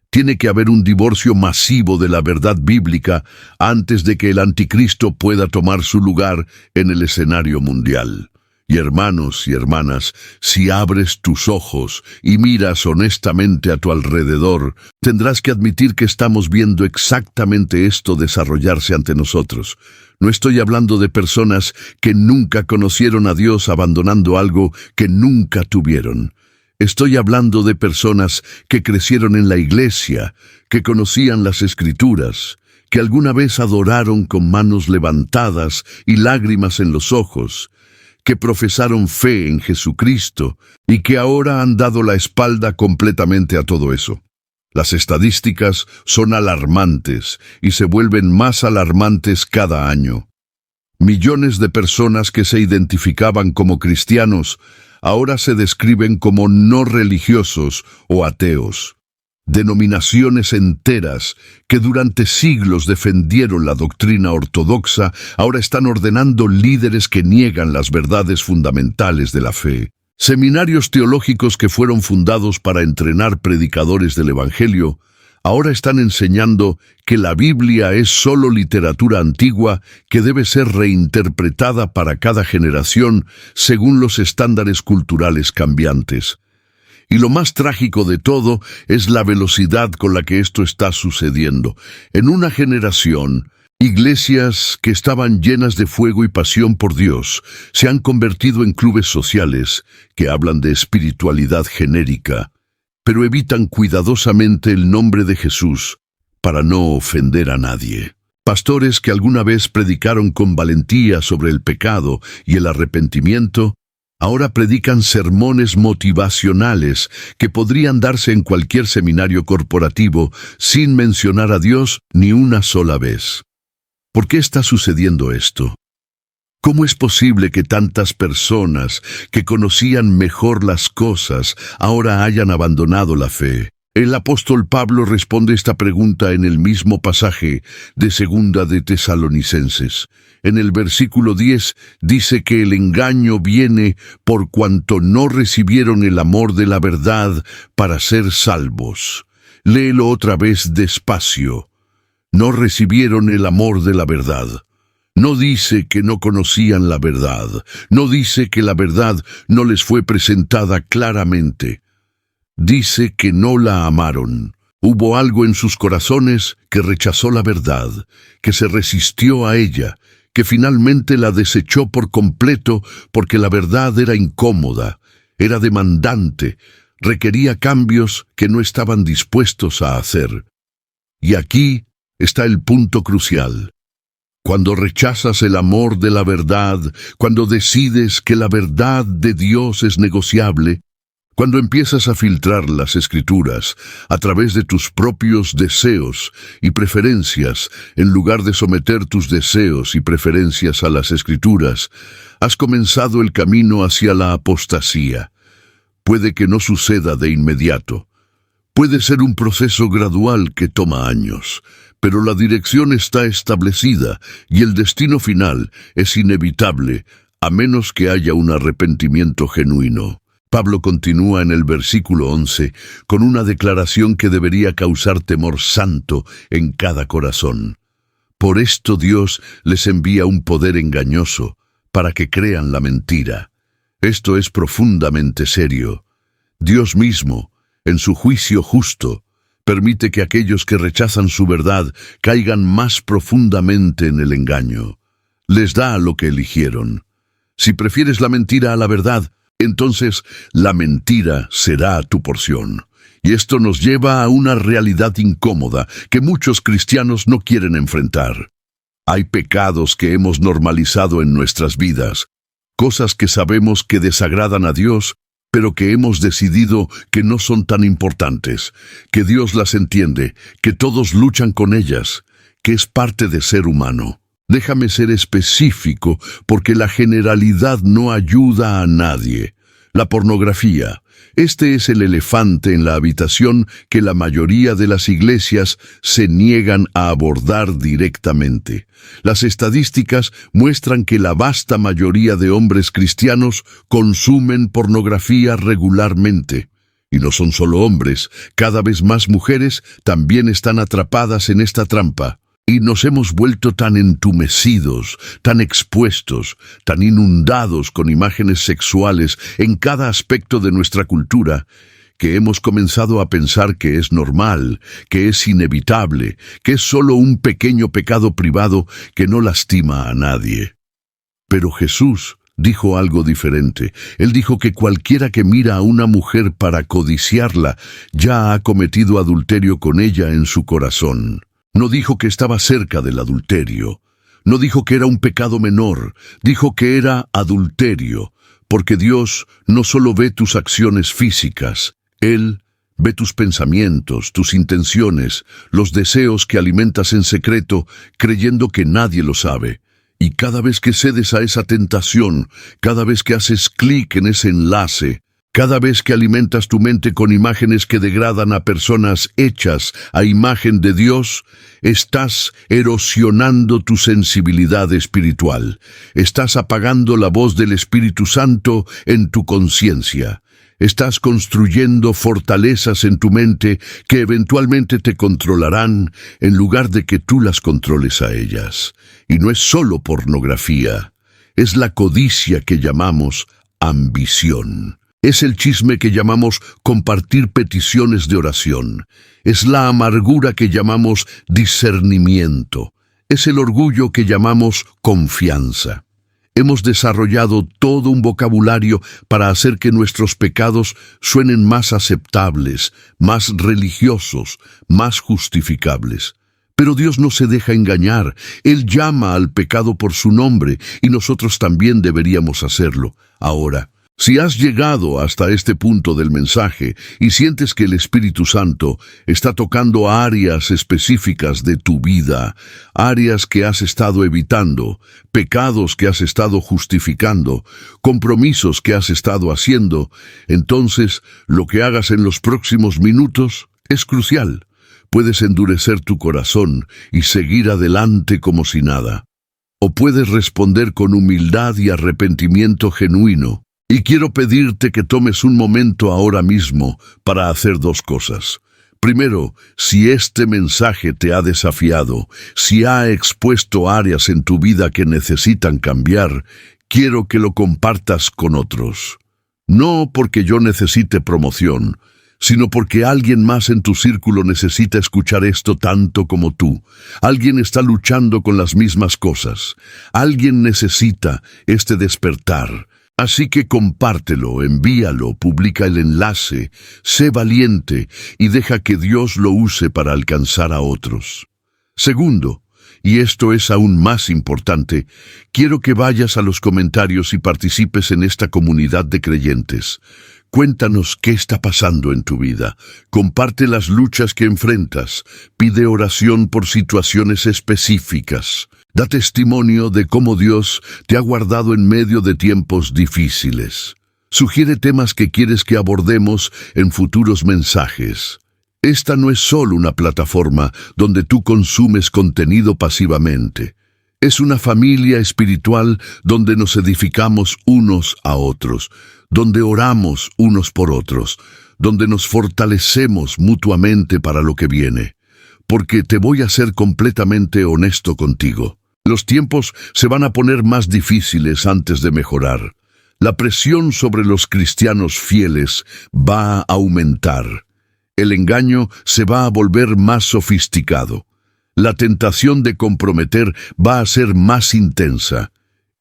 Tiene que haber un divorcio masivo de la verdad bíblica antes de que el anticristo pueda tomar su lugar en el escenario mundial. Y hermanos y hermanas, si abres tus ojos y miras honestamente a tu alrededor, tendrás que admitir que estamos viendo exactamente esto desarrollarse ante nosotros. No estoy hablando de personas que nunca conocieron a Dios abandonando algo que nunca tuvieron. Estoy hablando de personas que crecieron en la iglesia, que conocían las Escrituras, que alguna vez adoraron con manos levantadas y lágrimas en los ojos, que profesaron fe en Jesucristo y que ahora han dado la espalda completamente a todo eso. Las estadísticas son alarmantes y se vuelven más alarmantes cada año. Millones de personas que se identificaban como cristianos ahora se describen como no religiosos o ateos. Denominaciones enteras que durante siglos defendieron la doctrina ortodoxa ahora están ordenando líderes que niegan las verdades fundamentales de la fe. Seminarios teológicos que fueron fundados para entrenar predicadores del Evangelio ahora están enseñando que la Biblia es solo literatura antigua que debe ser reinterpretada para cada generación según los estándares culturales cambiantes. Y lo más trágico de todo es la velocidad con la que esto está sucediendo. En una generación, iglesias que estaban llenas de fuego y pasión por Dios se han convertido en clubes sociales que hablan de espiritualidad genérica, pero evitan cuidadosamente el nombre de Jesús para no ofender a nadie. Pastores que alguna vez predicaron con valentía sobre el pecado y el arrepentimiento, ahora predican sermones motivacionales que podrían darse en cualquier seminario corporativo sin mencionar a Dios ni una sola vez. ¿Por qué está sucediendo esto? ¿Cómo es posible que tantas personas que conocían mejor las cosas ahora hayan abandonado la fe? El apóstol Pablo responde esta pregunta en el mismo pasaje de Segunda de Tesalonicenses. En el versículo 10 dice que el engaño viene por cuanto no recibieron el amor de la verdad para ser salvos. Léelo otra vez despacio. No recibieron el amor de la verdad. No dice que no conocían la verdad. No dice que la verdad no les fue presentada claramente. Dice que no la amaron. Hubo algo en sus corazones que rechazó la verdad, que se resistió a ella, que finalmente la desechó por completo porque la verdad era incómoda, era demandante, requería cambios que no estaban dispuestos a hacer. Y aquí está el punto crucial. Cuando rechazas el amor de la verdad, cuando decides que la verdad de Dios es negociable, cuando empiezas a filtrar las Escrituras a través de tus propios deseos y preferencias, en lugar de someter tus deseos y preferencias a las Escrituras, has comenzado el camino hacia la apostasía. Puede que no suceda de inmediato. Puede ser un proceso gradual que toma años, pero la dirección está establecida y el destino final es inevitable, a menos que haya un arrepentimiento genuino. Pablo continúa en el versículo 11 con una declaración que debería causar temor santo en cada corazón. Por esto Dios les envía un poder engañoso para que crean la mentira. Esto es profundamente serio. Dios mismo, en su juicio justo, permite que aquellos que rechazan su verdad caigan más profundamente en el engaño. Les da lo que eligieron. Si prefieres la mentira a la verdad, entonces la mentira será tu porción. Y esto nos lleva a una realidad incómoda que muchos cristianos no quieren enfrentar. Hay pecados que hemos normalizado en nuestras vidas, cosas que sabemos que desagradan a Dios, pero que hemos decidido que no son tan importantes, que Dios las entiende, que todos luchan con ellas, que es parte de ser humano. Déjame ser específico, porque la generalidad no ayuda a nadie. La pornografía. Este es el elefante en la habitación que la mayoría de las iglesias se niegan a abordar directamente. Las estadísticas muestran que la vasta mayoría de hombres cristianos consumen pornografía regularmente. Y no son solo hombres, cada vez más mujeres también están atrapadas en esta trampa. Y nos hemos vuelto tan entumecidos, tan expuestos, tan inundados con imágenes sexuales en cada aspecto de nuestra cultura, que hemos comenzado a pensar que es normal, que es inevitable, que es solo un pequeño pecado privado que no lastima a nadie. Pero Jesús dijo algo diferente. Él dijo que cualquiera que mira a una mujer para codiciarla ya ha cometido adulterio con ella en su corazón. No dijo que estaba cerca del adulterio. No dijo que era un pecado menor. Dijo que era adulterio, porque Dios no solo ve tus acciones físicas. Él ve tus pensamientos, tus intenciones, los deseos que alimentas en secreto, creyendo que nadie lo sabe. Y cada vez que cedes a esa tentación, cada vez que haces clic en ese enlace, cada vez que alimentas tu mente con imágenes que degradan a personas hechas a imagen de Dios, estás erosionando tu sensibilidad espiritual. Estás apagando la voz del Espíritu Santo en tu conciencia. Estás construyendo fortalezas en tu mente que eventualmente te controlarán en lugar de que tú las controles a ellas. Y no es solo pornografía, es la codicia que llamamos ambición. Es el chisme que llamamos compartir peticiones de oración. Es la amargura que llamamos discernimiento. Es el orgullo que llamamos confianza. Hemos desarrollado todo un vocabulario para hacer que nuestros pecados suenen más aceptables, más religiosos, más justificables. Pero Dios no se deja engañar. Él llama al pecado por su nombre y nosotros también deberíamos hacerlo. Ahora, si has llegado hasta este punto del mensaje y sientes que el Espíritu Santo está tocando áreas específicas de tu vida, áreas que has estado evitando, pecados que has estado justificando, compromisos que has estado haciendo, entonces lo que hagas en los próximos minutos es crucial. Puedes endurecer tu corazón y seguir adelante como si nada. O puedes responder con humildad y arrepentimiento genuino. Y quiero pedirte que tomes un momento ahora mismo para hacer dos cosas. Primero, si este mensaje te ha desafiado, si ha expuesto áreas en tu vida que necesitan cambiar, quiero que lo compartas con otros. No porque yo necesite promoción, sino porque alguien más en tu círculo necesita escuchar esto tanto como tú. Alguien está luchando con las mismas cosas. Alguien necesita este despertar. Así que compártelo, envíalo, publica el enlace, sé valiente y deja que Dios lo use para alcanzar a otros. Segundo, y esto es aún más importante, quiero que vayas a los comentarios y participes en esta comunidad de creyentes. Cuéntanos qué está pasando en tu vida. Comparte las luchas que enfrentas. Pide oración por situaciones específicas. Da testimonio de cómo Dios te ha guardado en medio de tiempos difíciles. Sugiere temas que quieres que abordemos en futuros mensajes. Esta no es solo una plataforma donde tú consumes contenido pasivamente. Es una familia espiritual donde nos edificamos unos a otros, donde oramos unos por otros, donde nos fortalecemos mutuamente para lo que viene. Porque te voy a ser completamente honesto contigo. Los tiempos se van a poner más difíciles antes de mejorar. La presión sobre los cristianos fieles va a aumentar. El engaño se va a volver más sofisticado. La tentación de comprometer va a ser más intensa.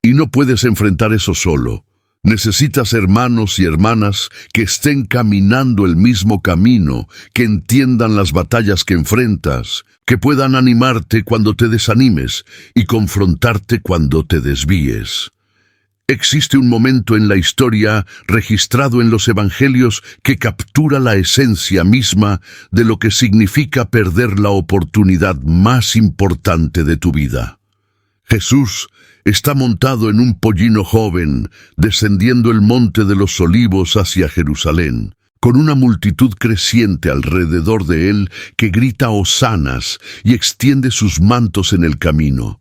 Y no puedes enfrentar eso solo. Necesitas hermanos y hermanas que estén caminando el mismo camino, que entiendan las batallas que enfrentas, que puedan animarte cuando te desanimes y confrontarte cuando te desvíes. Existe un momento en la historia registrado en los evangelios que captura la esencia misma de lo que significa perder la oportunidad más importante de tu vida. Jesús está montado en un pollino joven, descendiendo el monte de los Olivos hacia Jerusalén, con una multitud creciente alrededor de él que grita hosanas y extiende sus mantos en el camino.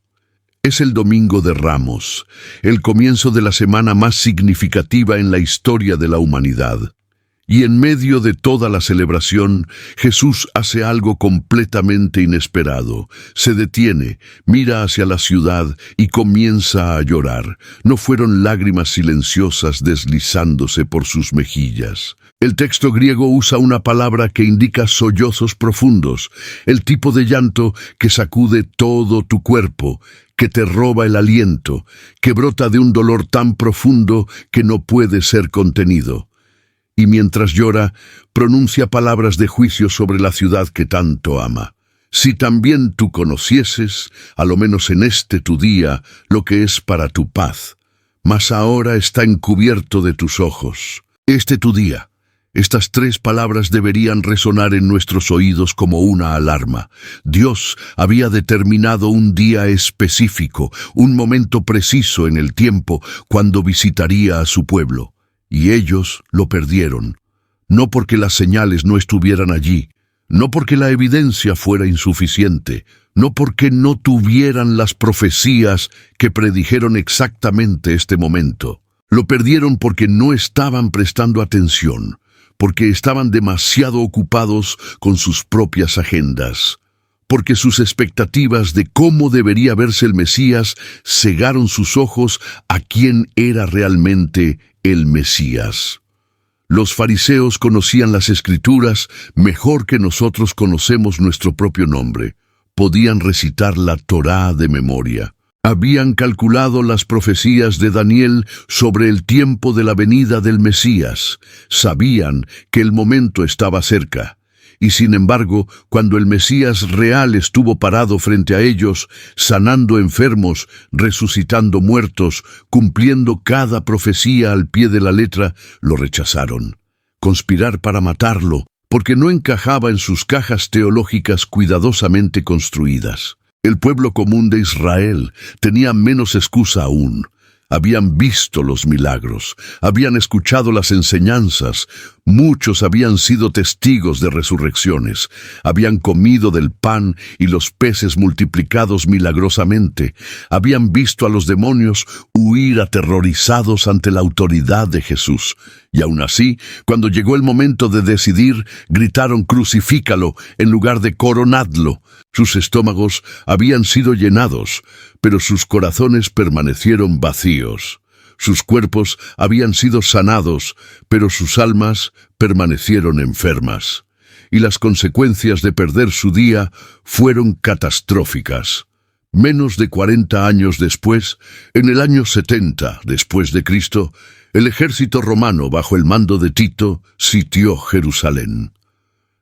Es el Domingo de Ramos, el comienzo de la semana más significativa en la historia de la humanidad. Y en medio de toda la celebración, Jesús hace algo completamente inesperado. Se detiene, mira hacia la ciudad y comienza a llorar. No fueron lágrimas silenciosas deslizándose por sus mejillas. El texto griego usa una palabra que indica sollozos profundos, el tipo de llanto que sacude todo tu cuerpo, que te roba el aliento, que brota de un dolor tan profundo que no puede ser contenido. Y mientras llora, pronuncia palabras de juicio sobre la ciudad que tanto ama. Si también tú conocieses, a lo menos en este tu día, lo que es para tu paz, mas ahora está encubierto de tus ojos. Este tu día. Estas tres palabras deberían resonar en nuestros oídos como una alarma. Dios había determinado un día específico, un momento preciso en el tiempo cuando visitaría a su pueblo. Y ellos lo perdieron, no porque las señales no estuvieran allí, no porque la evidencia fuera insuficiente, no porque no tuvieran las profecías que predijeron exactamente este momento. Lo perdieron porque no estaban prestando atención, porque estaban demasiado ocupados con sus propias agendas, porque sus expectativas de cómo debería verse el Mesías cegaron sus ojos a quién era realmente el Mesías. Los fariseos conocían las Escrituras mejor que nosotros conocemos nuestro propio nombre. Podían recitar la Torá de memoria. Habían calculado las profecías de Daniel sobre el tiempo de la venida del Mesías. Sabían que el momento estaba cerca. Y sin embargo, cuando el Mesías real estuvo parado frente a ellos, sanando enfermos, resucitando muertos, cumpliendo cada profecía al pie de la letra, lo rechazaron. Conspirar para matarlo, porque no encajaba en sus cajas teológicas cuidadosamente construidas. El pueblo común de Israel tenía menos excusa aún. Habían visto los milagros, habían escuchado las enseñanzas, muchos habían sido testigos de resurrecciones, habían comido del pan y los peces multiplicados milagrosamente, habían visto a los demonios huir aterrorizados ante la autoridad de Jesús. Y aún así, cuando llegó el momento de decidir, gritaron «Crucifícalo» en lugar de «Coronadlo». Sus estómagos habían sido llenados, pero sus corazones permanecieron vacíos. Sus cuerpos habían sido sanados, pero sus almas permanecieron enfermas. Y las consecuencias de perder su día fueron catastróficas. Menos de 40 años después, en el año 70 después de Cristo, el ejército romano bajo el mando de Tito sitió Jerusalén.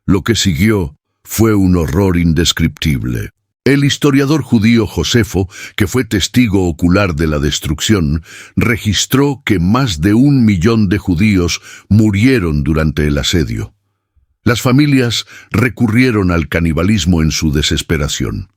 Lo que siguió fue un horror indescriptible. El historiador judío Josefo, que fue testigo ocular de la destrucción, registró que más de 1 millón de judíos murieron durante el asedio. Las familias recurrieron al canibalismo en su desesperación.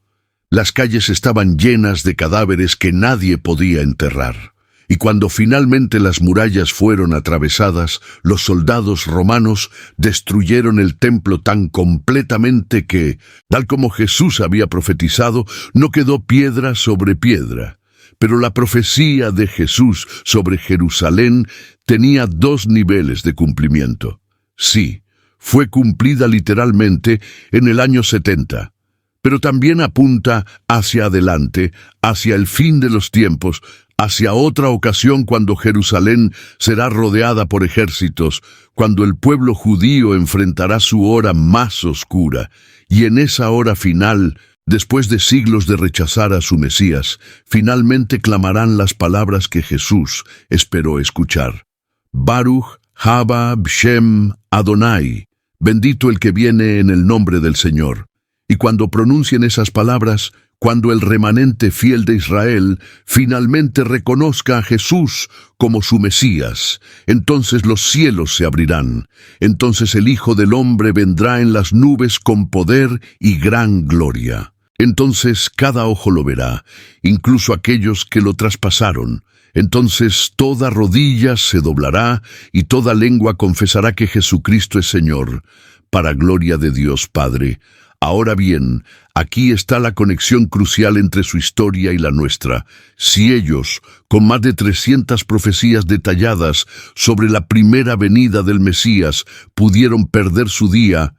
Las calles estaban llenas de cadáveres que nadie podía enterrar. Y cuando finalmente las murallas fueron atravesadas, los soldados romanos destruyeron el templo tan completamente que, tal como Jesús había profetizado, no quedó piedra sobre piedra. Pero la profecía de Jesús sobre Jerusalén tenía 2 niveles de cumplimiento. Sí, fue cumplida literalmente en el año 70. Pero también apunta hacia adelante, hacia el fin de los tiempos, hacia otra ocasión cuando Jerusalén será rodeada por ejércitos, cuando el pueblo judío enfrentará su hora más oscura, y en esa hora final Después de siglos de rechazar a su Mesías, finalmente clamarán las palabras que Jesús esperó escuchar. Baruch haba B'Shem Adonai, bendito el que viene en el nombre del Señor. Y cuando pronuncien esas palabras, cuando el remanente fiel de Israel finalmente reconozca a Jesús como su Mesías, entonces los cielos se abrirán. Entonces el Hijo del Hombre vendrá en las nubes con poder y gran gloria. Entonces cada ojo lo verá, incluso aquellos que lo traspasaron. Entonces toda rodilla se doblará y toda lengua confesará que Jesucristo es Señor, para gloria de Dios Padre. Ahora bien, aquí está la conexión crucial entre su historia y la nuestra. Si ellos, con más de 300 profecías detalladas sobre la primera venida del Mesías, pudieron perder su día,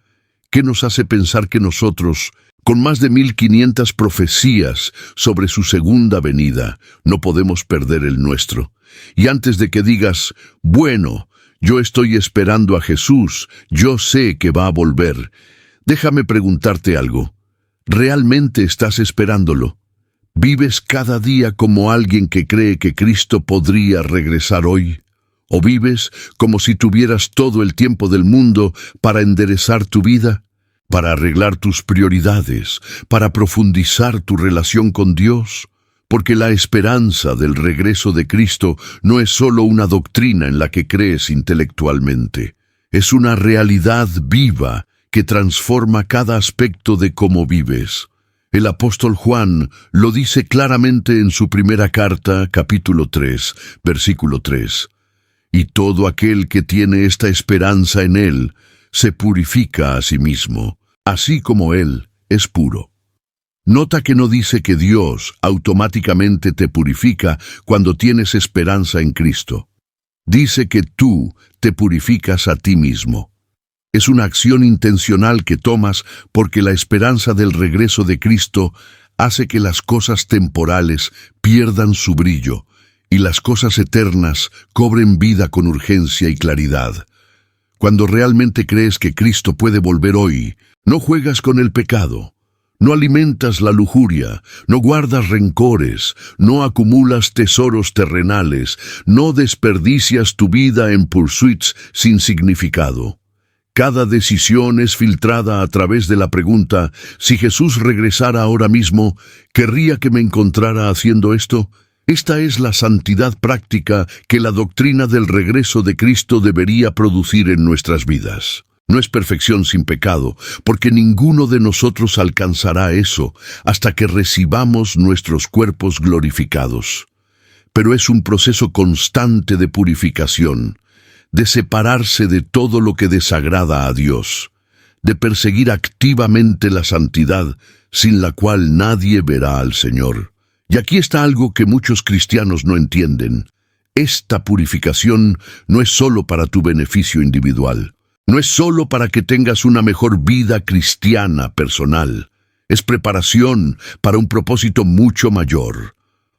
¿qué nos hace pensar que nosotros, con más de 1500 profecías sobre su segunda venida, no podemos perder el nuestro? Y antes de que digas, bueno, yo estoy esperando a Jesús, yo sé que va a volver, déjame preguntarte algo. ¿Realmente estás esperándolo? ¿Vives cada día como alguien que cree que Cristo podría regresar hoy? ¿O vives como si tuvieras todo el tiempo del mundo para enderezar tu vida, para arreglar tus prioridades, para profundizar tu relación con Dios? Porque la esperanza del regreso de Cristo no es solo una doctrina en la que crees intelectualmente. Es una realidad viva que transforma cada aspecto de cómo vives. El apóstol Juan lo dice claramente en su primera carta, capítulo 3, versículo 3. Y todo aquel que tiene esta esperanza en él, se purifica a sí mismo, así como él es puro. Nota que no dice que Dios automáticamente te purifica cuando tienes esperanza en Cristo. Dice que tú te purificas a ti mismo. Es una acción intencional que tomas porque la esperanza del regreso de Cristo hace que las cosas temporales pierdan su brillo y las cosas eternas cobren vida con urgencia y claridad. Cuando realmente crees que Cristo puede volver hoy, no juegas con el pecado, no alimentas la lujuria, no guardas rencores, no acumulas tesoros terrenales, no desperdicias tu vida en pursuits sin significado. Cada decisión es filtrada a través de la pregunta, si Jesús regresara ahora mismo, ¿querría que me encontrara haciendo esto? Esta es la santidad práctica que la doctrina del regreso de Cristo debería producir en nuestras vidas. No es perfección sin pecado, porque ninguno de nosotros alcanzará eso hasta que recibamos nuestros cuerpos glorificados. Pero es un proceso constante de purificación, de separarse de todo lo que desagrada a Dios, de perseguir activamente la santidad, sin la cual nadie verá al Señor. Y aquí está algo que muchos cristianos no entienden. Esta purificación no es solo para tu beneficio individual, no es solo para que tengas una mejor vida cristiana personal, es preparación para un propósito mucho mayor.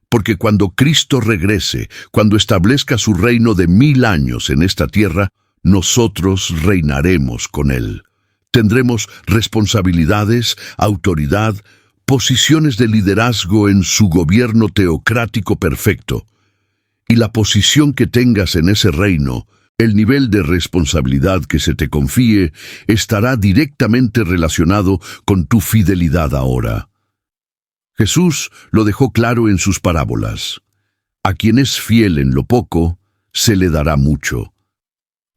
Porque cuando Cristo regrese, cuando establezca su reino de 1000 años en esta tierra, nosotros reinaremos con Él. Tendremos responsabilidades, autoridad, posiciones de liderazgo en su gobierno teocrático perfecto. Y la posición que tengas en ese reino, el nivel de responsabilidad que se te confíe, estará directamente relacionado con tu fidelidad ahora. Jesús lo dejó claro en sus parábolas. A quien es fiel en lo poco, se le dará mucho.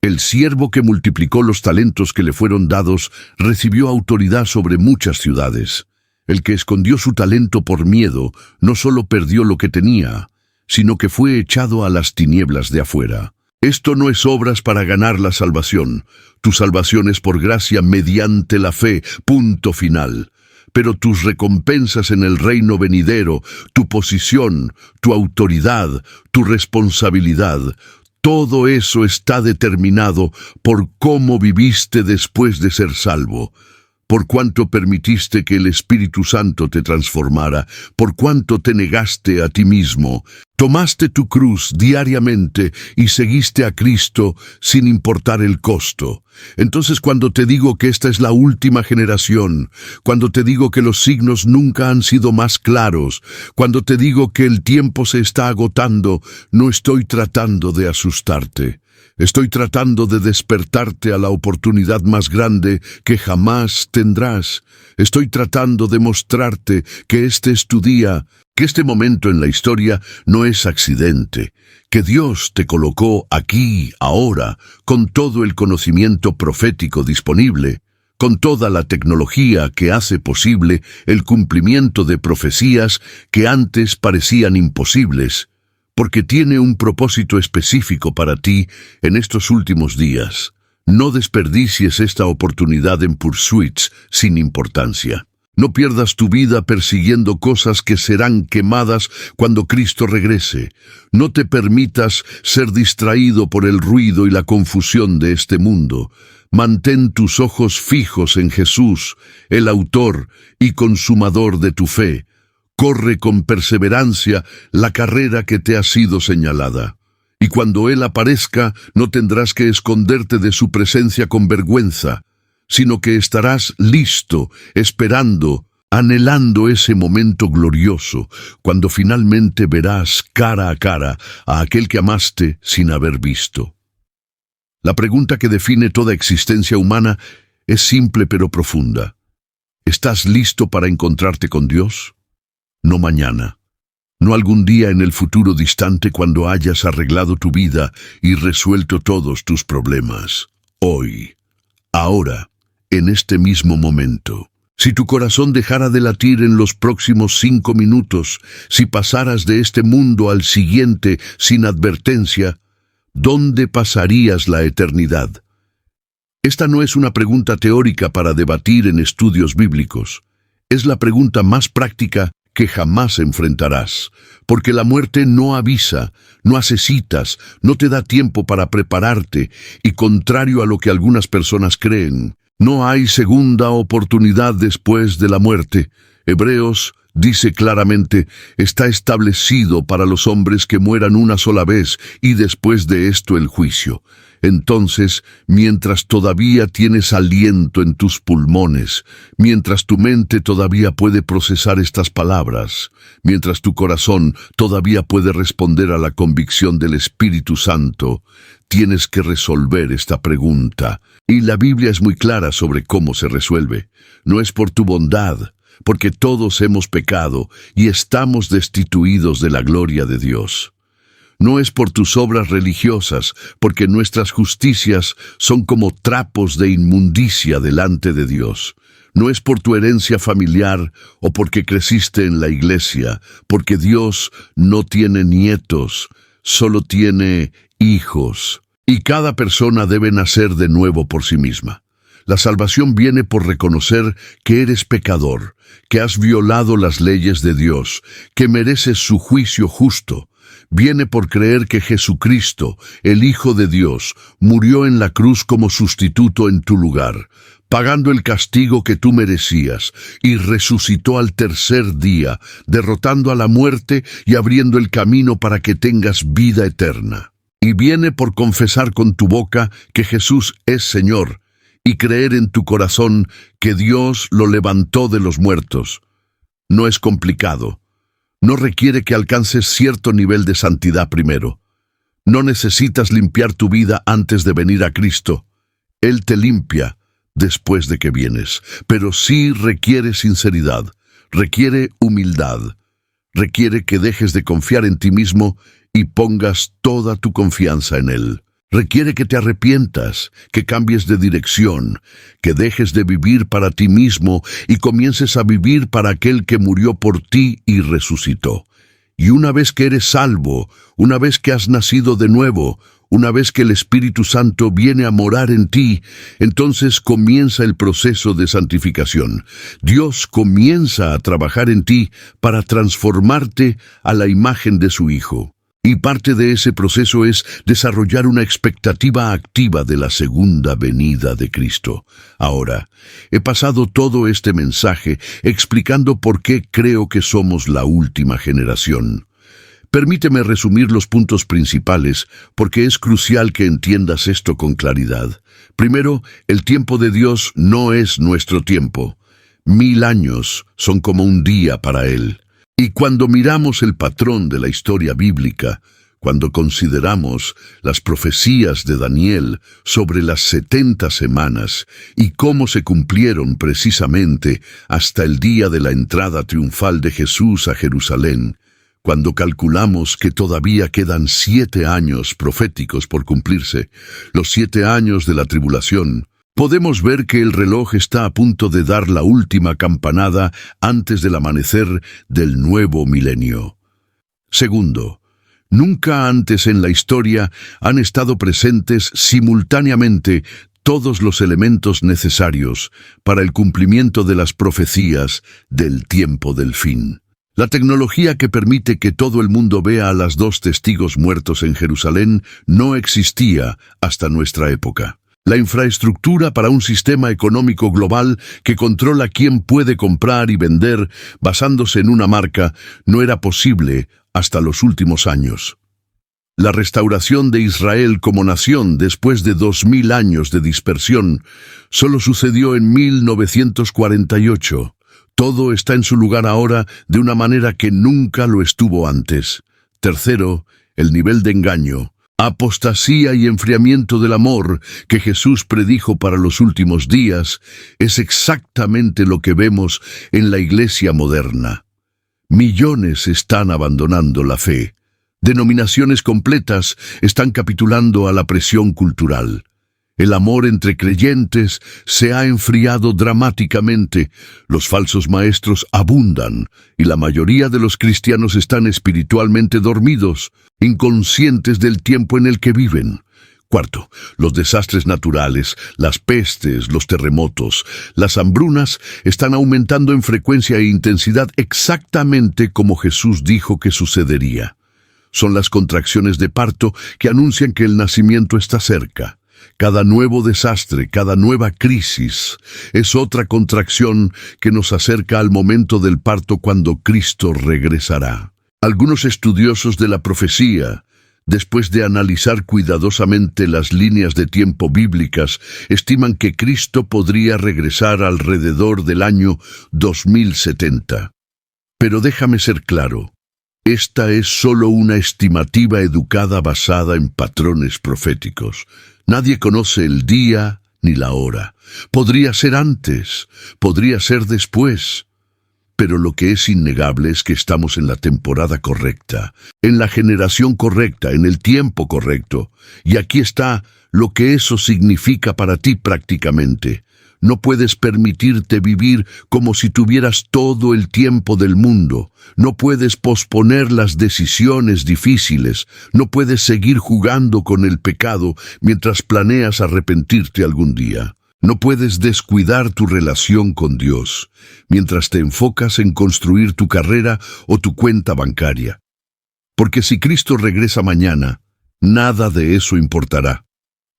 El siervo que multiplicó los talentos que le fueron dados recibió autoridad sobre muchas ciudades. El que escondió su talento por miedo no solo perdió lo que tenía, sino que fue echado a las tinieblas de afuera. Esto no es obras para ganar la salvación. Tu salvación es por gracia mediante la fe, punto final. Pero tus recompensas en el reino venidero, tu posición, tu autoridad, tu responsabilidad, todo eso está determinado por cómo viviste después de ser salvo. por cuánto permitiste que el Espíritu Santo te transformara, por cuánto te negaste a ti mismo. Tomaste tu cruz diariamente y seguiste a Cristo sin importar el costo. Entonces, cuando te digo que esta es la última generación, cuando te digo que los signos nunca han sido más claros, cuando te digo que el tiempo se está agotando, no estoy tratando de asustarte. Estoy tratando de despertarte a la oportunidad más grande que jamás tendrás. Estoy tratando de mostrarte que este es tu día, que este momento en la historia no es accidente, que Dios te colocó aquí, ahora, con todo el conocimiento profético disponible, con toda la tecnología que hace posible el cumplimiento de profecías que antes parecían imposibles, porque tiene un propósito específico para ti en estos últimos días. No desperdicies esta oportunidad en pursuits sin importancia. No pierdas tu vida persiguiendo cosas que serán quemadas cuando Cristo regrese. No te permitas ser distraído por el ruido y la confusión de este mundo. Mantén tus ojos fijos en Jesús, el autor y consumador de tu fe. Corre con perseverancia la carrera que te ha sido señalada. Y cuando Él aparezca, no tendrás que esconderte de su presencia con vergüenza, sino que estarás listo, esperando, anhelando ese momento glorioso, cuando finalmente verás cara a cara a aquel que amaste sin haber visto. La pregunta que define toda existencia humana es simple pero profunda. ¿Estás listo para encontrarte con Dios? No mañana, no algún día en el futuro distante cuando hayas arreglado tu vida y resuelto todos tus problemas. Hoy, ahora, en este mismo momento. Si tu corazón dejara de latir en los próximos 5 minutos, si pasaras de este mundo al siguiente sin advertencia, ¿dónde pasarías la eternidad? Esta no es una pregunta teórica para debatir en estudios bíblicos. Es la pregunta más práctica que jamás enfrentarás, porque la muerte no avisa, no hace citas, no te da tiempo para prepararte, y contrario a lo que algunas personas creen, no hay segunda oportunidad después de la muerte. Hebreos dice claramente, está establecido para los hombres que mueran una sola vez, y después de esto el juicio. Entonces, mientras todavía tienes aliento en tus pulmones, mientras tu mente todavía puede procesar estas palabras, mientras tu corazón todavía puede responder a la convicción del Espíritu Santo, tienes que resolver esta pregunta. Y la Biblia es muy clara sobre cómo se resuelve. No es por tu bondad, porque todos hemos pecado y estamos destituidos de la gloria de Dios. No es por tus obras religiosas, porque nuestras justicias son como trapos de inmundicia delante de Dios. No es por tu herencia familiar o porque creciste en la iglesia, porque Dios no tiene nietos, solo tiene hijos. Y cada persona debe nacer de nuevo por sí misma. La salvación viene por reconocer que eres pecador, que has violado las leyes de Dios, que mereces su juicio justo. Viene por creer que Jesucristo, el Hijo de Dios, murió en la cruz como sustituto en tu lugar, pagando el castigo que tú merecías, y resucitó al tercer día, derrotando a la muerte y abriendo el camino para que tengas vida eterna. Y viene por confesar con tu boca que Jesús es Señor, y creer en tu corazón que Dios lo levantó de los muertos. No es complicado. No requiere que alcances cierto nivel de santidad primero. No necesitas limpiar tu vida antes de venir a Cristo. Él te limpia después de que vienes. Pero sí requiere sinceridad, requiere humildad, requiere que dejes de confiar en ti mismo y pongas toda tu confianza en Él. Requiere que te arrepientas, que cambies de dirección, que dejes de vivir para ti mismo y comiences a vivir para aquel que murió por ti y resucitó. Y una vez que eres salvo, una vez que has nacido de nuevo, una vez que el Espíritu Santo viene a morar en ti, entonces comienza el proceso de santificación. Dios comienza a trabajar en ti para transformarte a la imagen de su Hijo. Y parte de ese proceso es desarrollar una expectativa activa de la segunda venida de Cristo. Ahora, he pasado todo este mensaje explicando por qué creo que somos la última generación. Permíteme resumir los puntos principales, porque es crucial que entiendas esto con claridad. Primero, el tiempo de Dios no es nuestro tiempo. 1000 años son como un día para Él. Y cuando miramos el patrón de la historia bíblica, cuando consideramos las profecías de Daniel sobre las 70 semanas y cómo se cumplieron precisamente hasta el día de la entrada triunfal de Jesús a Jerusalén, cuando calculamos que todavía quedan 7 años proféticos por cumplirse, los 7 años de la tribulación, podemos ver que el reloj está a punto de dar la última campanada antes del amanecer del nuevo milenio. Segundo, nunca antes en la historia han estado presentes simultáneamente todos los elementos necesarios para el cumplimiento de las profecías del tiempo del fin. La tecnología que permite que todo el mundo vea a los 2 testigos muertos en Jerusalén no existía hasta nuestra época. La infraestructura para un sistema económico global que controla quién puede comprar y vender basándose en una marca no era posible hasta los últimos años. La restauración de Israel como nación después de 2000 años de dispersión solo sucedió en 1948. Todo está en su lugar ahora de una manera que nunca lo estuvo antes. Tercero, el nivel de engaño, apostasía y enfriamiento del amor que Jesús predijo para los últimos días es exactamente lo que vemos en la iglesia moderna. Millones están abandonando la fe. Denominaciones completas están capitulando a la presión cultural. El amor entre creyentes se ha enfriado dramáticamente, los falsos maestros abundan y la mayoría de los cristianos están espiritualmente dormidos, inconscientes del tiempo en el que viven. Cuarto, los desastres naturales, las pestes, los terremotos, las hambrunas están aumentando en frecuencia e intensidad exactamente como Jesús dijo que sucedería. Son las contracciones de parto que anuncian que el nacimiento está cerca. Cada nuevo desastre, cada nueva crisis, es otra contracción que nos acerca al momento del parto cuando Cristo regresará. Algunos estudiosos de la profecía, después de analizar cuidadosamente las líneas de tiempo bíblicas, estiman que Cristo podría regresar alrededor del año 2070. Pero déjame ser claro. Esta es solo una estimativa educada basada en patrones proféticos. Nadie conoce el día ni la hora. Podría ser antes, podría ser después. Pero lo que es innegable es que estamos en la temporada correcta, en la generación correcta, en el tiempo correcto. Y aquí está lo que eso significa para ti prácticamente. No puedes permitirte vivir como si tuvieras todo el tiempo del mundo. No puedes posponer las decisiones difíciles. No puedes seguir jugando con el pecado mientras planeas arrepentirte algún día. No puedes descuidar tu relación con Dios mientras te enfocas en construir tu carrera o tu cuenta bancaria. Porque si Cristo regresa mañana, nada de eso importará.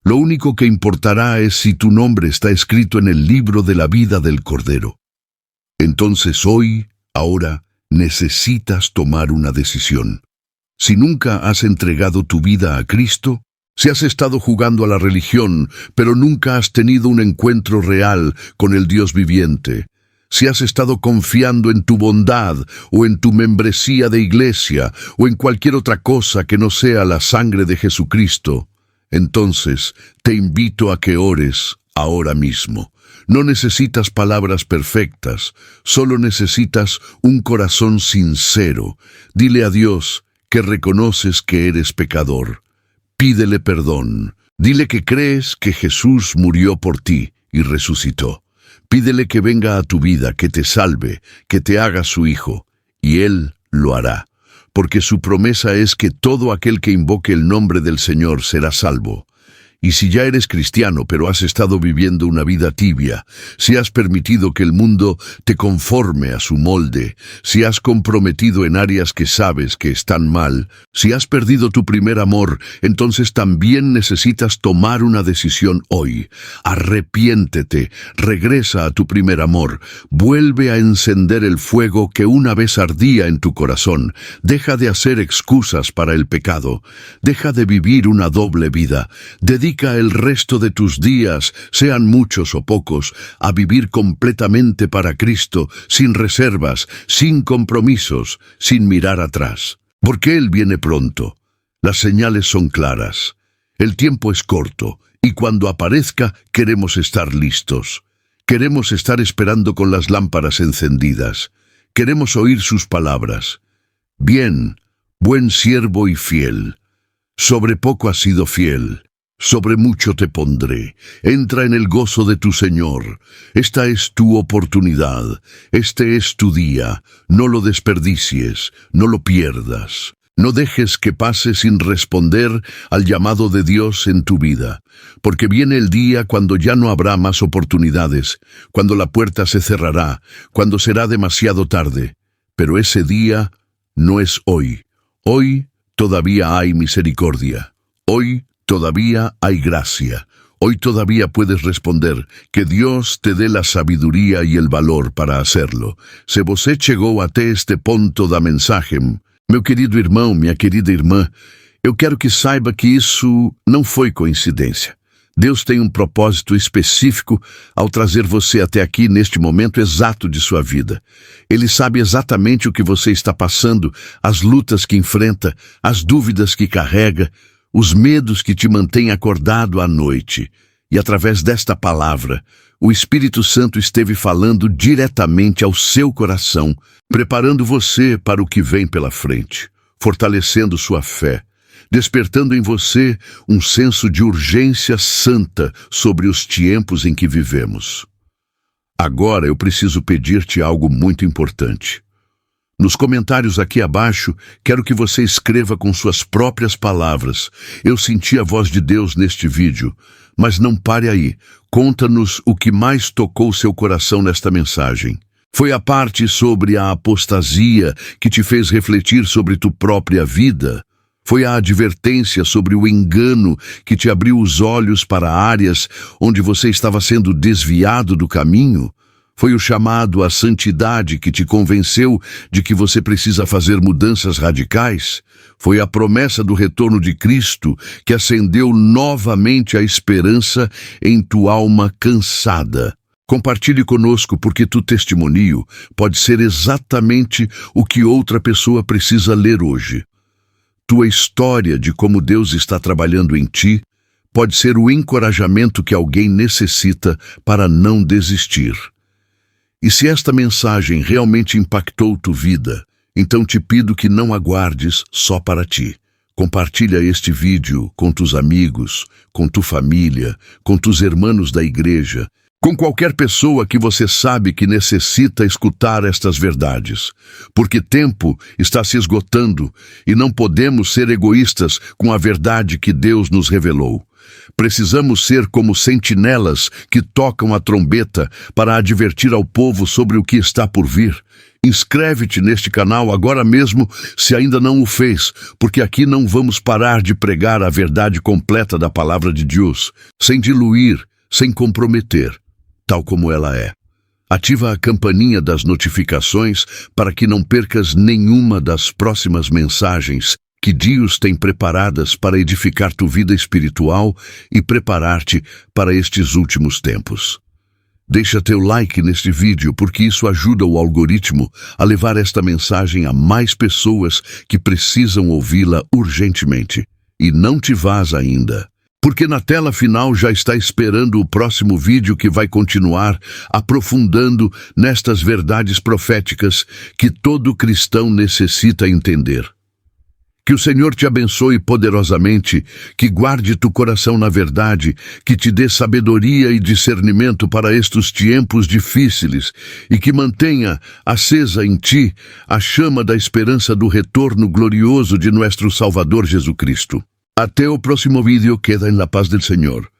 Lo único que importará es si tu nombre está escrito en el libro de la vida del Cordero. Entonces hoy, ahora, necesitas tomar una decisión. Si nunca has entregado tu vida a Cristo, si has estado jugando a la religión, pero nunca has tenido un encuentro real con el Dios viviente, si has estado confiando en tu bondad o en tu membresía de iglesia o en cualquier otra cosa que no sea la sangre de Jesucristo, entonces te invito a que ores ahora mismo. No necesitas palabras perfectas, solo necesitas un corazón sincero. Dile a Dios que reconoces que eres pecador. Pídele perdón. Dile que crees que Jesús murió por ti y resucitó. Pídele que venga a tu vida, que te salve, que te haga su hijo, y Él lo hará. Porque su promesa es que todo aquel que invoque el nombre del Señor será salvo. Y si ya eres cristiano, pero has estado viviendo una vida tibia, si has permitido que el mundo te conforme a su molde, si has comprometido en áreas que sabes que están mal, si has perdido tu primer amor, entonces también necesitas tomar una decisión hoy. Arrepiéntete, regresa a tu primer amor, vuelve a encender el fuego que una vez ardía en tu corazón, deja de hacer excusas para el pecado, deja de vivir una doble vida, dedica el resto de tus días, sean muchos o pocos, a vivir completamente para Cristo, sin reservas, sin compromisos, sin mirar atrás. Porque Él viene pronto. Las señales son claras. El tiempo es corto, y cuando aparezca queremos estar listos. Queremos estar esperando con las lámparas encendidas. Queremos oír sus palabras. Bien, buen siervo y fiel. Sobre poco has sido fiel. Sobre mucho te pondré. Entra en el gozo de tu Señor. Esta es tu oportunidad. Este es tu día. No lo desperdicies, no lo pierdas. No dejes que pase sin responder al llamado de Dios en tu vida, porque viene el día cuando ya no habrá más oportunidades, cuando la puerta se cerrará, cuando será demasiado tarde. Pero ese día no es hoy. Hoy todavía hay misericordia. Hoy todavía hay gracia. Hoy todavía puedes responder. Que Deus te dê la sabiduria e el valor para hacerlo. Se você chegou até este ponto da mensagem, meu querido irmão, minha querida irmã, eu quero que saiba que isso não foi coincidência. Deus tem um propósito específico ao trazer você até aqui neste momento exato de sua vida. Ele sabe exatamente o que você está passando, as lutas que enfrenta, as dúvidas que carrega, os medos que te mantêm acordado à noite. E através desta palavra, o Espírito Santo esteve falando diretamente ao seu coração, preparando você para o que vem pela frente, fortalecendo sua fé, despertando em você um senso de urgência santa sobre os tempos em que vivemos. Agora eu preciso pedir-te algo muito importante. Nos comentários aqui abaixo, quero que você escreva com suas próprias palavras. Eu senti a voz de Deus neste vídeo, mas não pare aí. Conta-nos o que mais tocou seu coração nesta mensagem. Foi a parte sobre a apostasia que te fez refletir sobre tua própria vida? Foi a advertência sobre o engano que te abriu os olhos para áreas onde você estava sendo desviado do caminho? Foi o chamado à santidade que te convenceu de que você precisa fazer mudanças radicais? Foi a promessa do retorno de Cristo que acendeu novamente a esperança em tua alma cansada? Compartilhe conosco, porque tu testemunio pode ser exatamente o que outra pessoa precisa ler hoje. Tua história de como Deus está trabalhando em ti pode ser o encorajamento que alguém necessita para não desistir. E se esta mensagem realmente impactou tua vida, então te pido que não aguardes só para ti. Compartilha este vídeo com tus amigos, com tua família, com tus irmãos da igreja, com qualquer pessoa que você sabe que necessita escutar estas verdades. Porque tempo está se esgotando e não podemos ser egoístas com a verdade que Deus nos revelou. Precisamos ser como sentinelas que tocam a trombeta para advertir ao povo sobre o que está por vir. Inscreve-te neste canal agora mesmo se ainda não o fez, porque aqui não vamos parar de pregar a verdade completa da palavra de Deus, sem diluir, sem comprometer, tal como ela é. Ativa a campainha das notificações para que não percas nenhuma das próximas mensagens que Deus tem preparadas para edificar tua vida espiritual e preparar-te para estes últimos tempos. Deixa teu like neste vídeo, porque isso ajuda o algoritmo a levar esta mensagem a mais pessoas que precisam ouvi-la urgentemente. E não te vás ainda, porque na tela final já está esperando o próximo vídeo que vai continuar aprofundando nestas verdades proféticas que todo cristão necessita entender. Que o Senhor te abençoe poderosamente, que guarde tu coração na verdade, que te dê sabedoria e discernimento para estes tempos difíceis e que mantenha acesa em ti a chama da esperança do retorno glorioso de nosso Salvador Jesus Cristo. Ateo próximo vídeo queda en la paz del Señor.